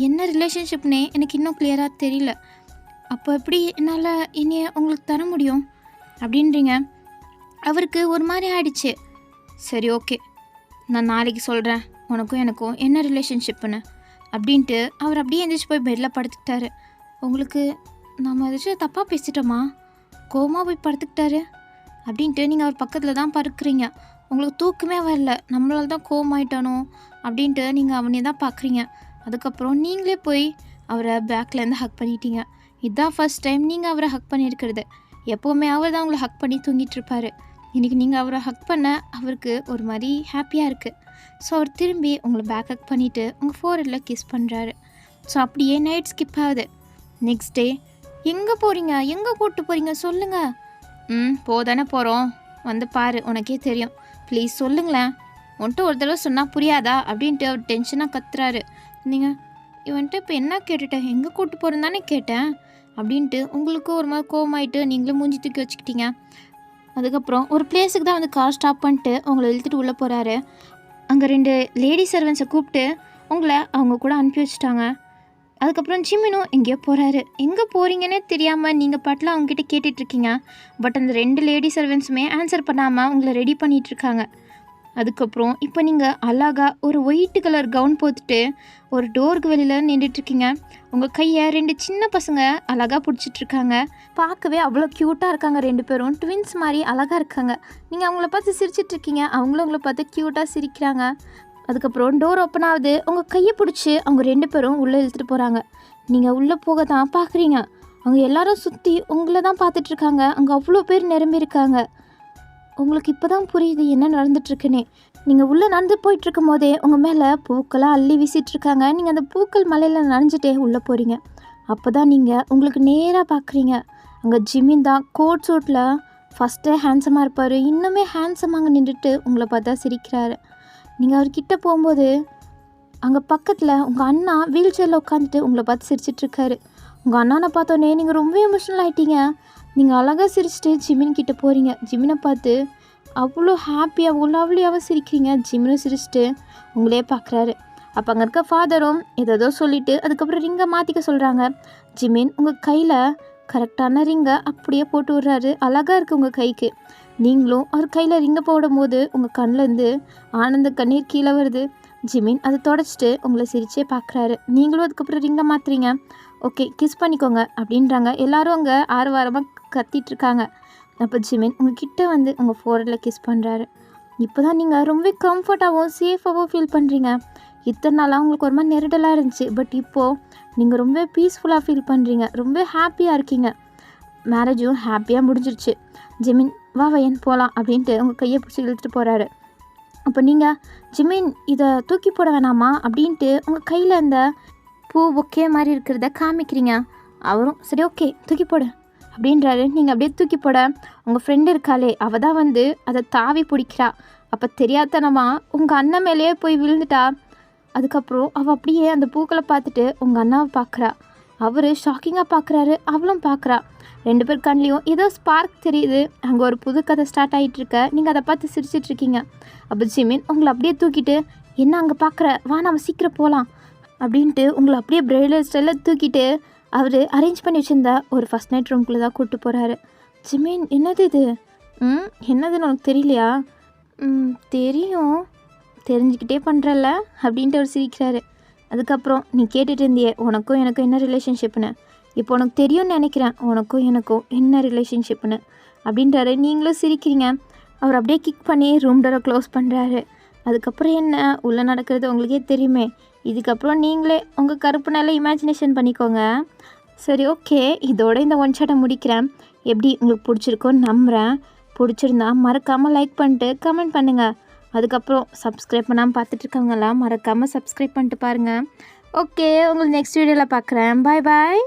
என்ன ரிலேஷன்ஷிப்னே எனக்கு இன்னும் கிளியராக தெரியல. அப்போ எப்படி என்னால் இனி உங்களுக்கு தர முடியும் அப்படின்றீங்க. அவருக்கு ஒரு மாதிரி ஆயிடுச்சு. சரி ஓகே, நான் நாளைக்கு சொல்கிறேன் உனக்கும் எனக்கும் என்ன ரிலேஷன்ஷிப்புன்னு அப்படின்ட்டு அவர் அப்படியே எந்திரிச்சு போய் பெட்டில் படுத்துக்கிட்டாரு. உங்களுக்கு நம்ம எதாச்சும் தப்பாக பேசிட்டோமா? கோவமாக போய் படுத்துக்கிட்டாரு அப்படின்ட்டு நீங்கள் அவர் பக்கத்தில் தான் படுக்கிறீங்க. உங்களுக்கு தூக்கமே வரல. நம்மளால தான் கோவமாயிட்டானோ அப்படின்ட்டு நீங்கள் அவனே தான் பார்க்குறீங்க. அதுக்கப்புறம் நீங்களே போய் அவரை பேக்லேருந்து ஹக் பண்ணிட்டீங்க. இதுதான் ஃபர்ஸ்ட் டைம் நீங்கள் அவரை ஹக் பண்ணியிருக்கிறது. எப்போவுமே அவர் தான் உங்களை ஹக் பண்ணி தூங்கிட்டு இருப்பார். இன்றைக்கி நீங்கள் அவரை ஹக் பண்ண அவருக்கு ஒரு மாதிரி ஹாப்பியாக இருக்குது. ஸோ அவர் திரும்பி உங்களை பேக் ஹக் பண்ணிவிட்டு உங்கள் ஃபோர்ஹெட்டில் கிஸ் பண்ணுறாரு. ஸோ அப்படியே நைட் ஸ்கிப் ஆகுது. நெக்ஸ்ட் டே எங்கே போகிறீங்க, எங்கே கூப்பிட்டு போகிறீங்க சொல்லுங்கள். போதானே போகிறோம், வந்து பாரு, உனக்கே தெரியும், ப்ளீஸ் சொல்லுங்களேன், உன்ட்டு ஒரு தடவை சொன்னால் புரியாதா அப்படின்ட்டு அவர் டென்ஷனாக கத்துறாரு. நீங்கள் இவன்ட்டு இப்போ என்ன கேட்டுட்டேன், எங்கே கூப்பிட்டு போகிறேன்னு தானே கேட்டேன் அப்படின்ட்டு உங்களுக்கும் ஒரு மாதிரி கோவமாயிட்டு நீங்களும் மூஞ்சி தூக்கி வச்சுக்கிட்டீங்க. அதுக்கப்புறம் ஒரு பிளேஸுக்கு தான் வந்து கார் ஸ்டாப் பண்ணிட்டு உங்களை இழுத்துட்டு உள்ளே போகிறாரு. அங்கே 2 லேடி சர்வன்ஸை கூப்பிட்டு உங்களை அவங்க கூட அனுப்பி வச்சுட்டாங்க. அதுக்கப்புறம் ஜிமினும் எங்கேயோ போகிறாரு. எங்கே போகிறீங்கன்னே தெரியாமல் நீங்கள் பாட்டில் அவங்ககிட்ட கேட்டுட்ருக்கீங்க. பட் அந்த 2 லேடி சர்வன்ஸுமே ஆன்சர் பண்ணாமல் உங்களை ரெடி பண்ணிகிட்ருக்காங்க. அதுக்கப்புறம் இப்போ நீங்கள் அழகாக ஒரு ஒயிட் கலர் கவுன் போட்டுட்டு ஒரு டோருக்கு வெளியில் நின்றுட்டுருக்கீங்க. உங்கள் கையை 2 சின்ன பசங்க அழகாக பிடிச்சிட்ருக்காங்க. பார்க்கவே அவ்வளோ க்யூட்டாக இருக்காங்க. 2 பேரும் ட்வின்ஸ் மாதிரி அழகாக இருக்காங்க. நீங்கள் அவங்கள பார்த்து சிரிச்சிட்ருக்கீங்க. அவங்களும் உங்களை பார்த்து க்யூட்டாக சிரிக்கிறாங்க. அதுக்கப்புறம் டோர் ஓப்பன் ஆகுது. உங்கள் கையை பிடிச்சி அவங்க 2 பேரும் உள்ளே இழுத்துட்டு போகிறாங்க. நீங்கள் உள்ளே போக தான் பார்க்குறீங்க. அவங்க எல்லாரும் சுற்றி உங்களை தான் பார்த்துட்ருக்காங்க. அங்கே அவ்வளோ பேர் நிரம்பி இருக்காங்க. உங்களுக்கு இப்போ தான் புரியுது என்ன நடந்துட்டுருக்குன்னே. நீங்கள் உள்ளே நடந்து போயிட்டுருக்கும் போதே உங்கள் மேலே பூக்கெல்லாம் அள்ளி வீசிகிட்ருக்காங்க. நீங்கள் அந்த பூக்கள் மலையில் நனைஞ்சிட்டே உள்ளே போகிறீங்க. அப்போ தான் நீங்கள் உங்களுக்கு நேராக பார்க்குறீங்க. அங்கே ஜிமின் தான் கோட் சூட்டில் ஃபஸ்ட்டு ஹேண்ட்ஸமாக இருப்பார். இன்னுமே ஹேண்ட்ஸமாக நின்றுட்டு உங்களை பார்த்தா சிரிக்கிறாரு. நீங்கள் அவர்கிட்ட போகும்போது அங்கே பக்கத்தில் உங்கள் அண்ணா வீல் சேரில் உட்காந்துட்டு உங்களை பார்த்து சிரிச்சிட்ருக்காரு. உங்கள் அண்ணானை பார்த்தோன்னே நீங்கள் ரொம்ப எமோஷ்னல் ஆகிட்டீங்க. நீங்கள் அழகாக சிரிச்சிட்டு ஜிமின் கிட்டே போகிறீங்க. ஜிமினை பார்த்து அவ்வளோ ஹாப்பியாக அவ்வளோ லவ்லியாகவும் சிரிக்கிறீங்க. ஜிமினும் சிரிச்சிட்டு உங்களே பார்க்குறாரு. அப்போ அங்கே இருக்க ஃபாதரும் ஏதோ சொல்லிவிட்டு அதுக்கப்புறம் ரிங்கை மாற்றிக்க சொல்கிறாங்க. ஜிமின் உங்கள் கையில் கரெக்டான ரிங்கை அப்படியே போட்டு விட்றாரு. அழகாக இருக்குது உங்கள் கைக்கு. நீங்களும் அவர் கையில் ரிங்கை போடும்போது உங்கள் கண்ணிலேருந்து ஆனந்த கண்ணீர் கீழே வருது. ஜிமின் அதை தொடச்சிட்டு உங்களை சிரிச்சே பார்க்குறாரு. நீங்களும் அதுக்கப்புறம் ரிங்கை மாற்றுறீங்க. ஓகே கிஸ் பண்ணிக்கோங்க அப்படின்றாங்க. எல்லோரும் அங்கே ஆரவாரமாக கத்திட்ருக்காங்க. அப்போ ஜிமின் உங்கள் கிட்டே வந்து உங்கள் ஃபோர்ஹெட்டில் கிஸ் பண்ணுறாரு. இப்போ தான் நீங்கள் ரொம்ப கம்ஃபர்ட்டாகவும் சேஃபாகவும் ஃபீல் பண்ணுறீங்க. இத்தனை நாளாக உங்களுக்கு ஒரு மாதிரி நெருடலாக இருந்துச்சு. பட் இப்போது நீங்கள் ரொம்ப பீஸ்ஃபுல்லாக ஃபீல் பண்ணுறீங்க. ரொம்ப ஹாப்பியாக இருக்கீங்க. மேரேஜும் ஹாப்பியாக முடிஞ்சிருச்சு. ஜிமின் வா வயன் போகலாம் அப்படின்ட்டு உங்கள் கையை பிடிச்சி இழுத்துட்டு போகிறாரு. அப்போ நீங்கள் ஜிமின் இதை தூக்கி போட வேணாமா அப்படின்ட்டு உங்கள் கையில் இந்த பூ பொக்கே மாதிரி இருக்கிறத காமிக்கிறீங்க. அவரும் சரி ஓகே தூக்கி போடு அப்படின்றாரு. நீங்கள் அப்படியே தூக்கி போட உங்கள் ஃப்ரெண்டு இருக்காளே அவள் தான் வந்து அதை தாவி பிடிக்கிறா. அப்போ தெரியாதனமா உங்கள் அண்ணன் மேலேயே போய் விழுந்துட்டா. அதுக்கப்புறம் அவள் அப்படியே அந்த பூக்களை பார்த்துட்டு உங்கள் அண்ணாவை பார்க்குறா. அவர் ஷாக்கிங்காக பார்க்குறாரு, அவளும் பார்க்குறா. 2 பேர் கண்லேயும் ஏதோ ஸ்பார்க் தெரியுது. அங்கே ஒரு புது கதை ஸ்டார்ட் ஆகிட்டு இருக்க. நீங்கள் அதை பார்த்து சிரிச்சிட்ருக்கீங்க. அப்போ ஜிமின் உங்களை அப்படியே தூக்கிட்டு என்ன அங்கே பார்க்குற, வா நம்ம சீக்கிரம் போகலாம் அப்படின்ட்டு உங்களை அப்படியே பிரெய்லெஸ்டெல்லாம் தூக்கிட்டு அவர் அரேஞ்ச் பண்ணி வச்சுருந்தா ஒரு ஃபஸ்ட் நைட் ரூம்குள்ளே தான் கூப்பிட்டு போகிறாரு. ஜிமின் என்னது இது? என்னதுன்னு உனக்கு தெரியலையா? தெரியும், தெரிஞ்சுக்கிட்டே பண்ணுறல்ல அப்படின்ட்டு அவர் சிரிக்கிறாரு. அதுக்கப்புறம் நீ கேட்டுட்டு இருந்தியே உனக்கும் எனக்கும் என்ன ரிலேஷன்ஷிப்னு, இப்போ உனக்கு தெரியும்னு நினைக்கிறேன் உனக்கும் எனக்கும் என்ன ரிலேஷன்ஷிப்னு அப்படின்றாரு. நீங்களும் சிரிக்கிறீங்க. அவர் அப்படியே கிக் பண்ணி ரூம் டோரை க்ளோஸ் பண்ணுறாரு. அதுக்கப்புறம் என்ன உள்ளே நடக்கிறது உங்களுக்கே தெரியுமே. இதுக்கப்புறம் நீங்களே உங்கள் கருப்பு நல்ல இமேஜினேஷன் பண்ணிக்கோங்க. சரி ஓகே, இதோட இந்த ஒன் ஷாட்டை முடிக்கிறேன். எப்படி உங்களுக்கு பிடிச்சிருக்கோன்னு நம்புகிறேன். பிடிச்சிருந்தா மறக்காமல் லைக் பண்ணிட்டு கமெண்ட் பண்ணுங்கள். அதுக்கப்புறம் சப்ஸ்கிரைப் பண்ணாமல் பார்த்துட்ருக்கவங்களாம் மறக்காமல் சப்ஸ்கிரைப் பண்ணிட்டு பாருங்கள். ஓகே, உங்களுக்கு நெக்ஸ்ட் வீடியோவில் பார்க்குறேன். பாய் பாய்.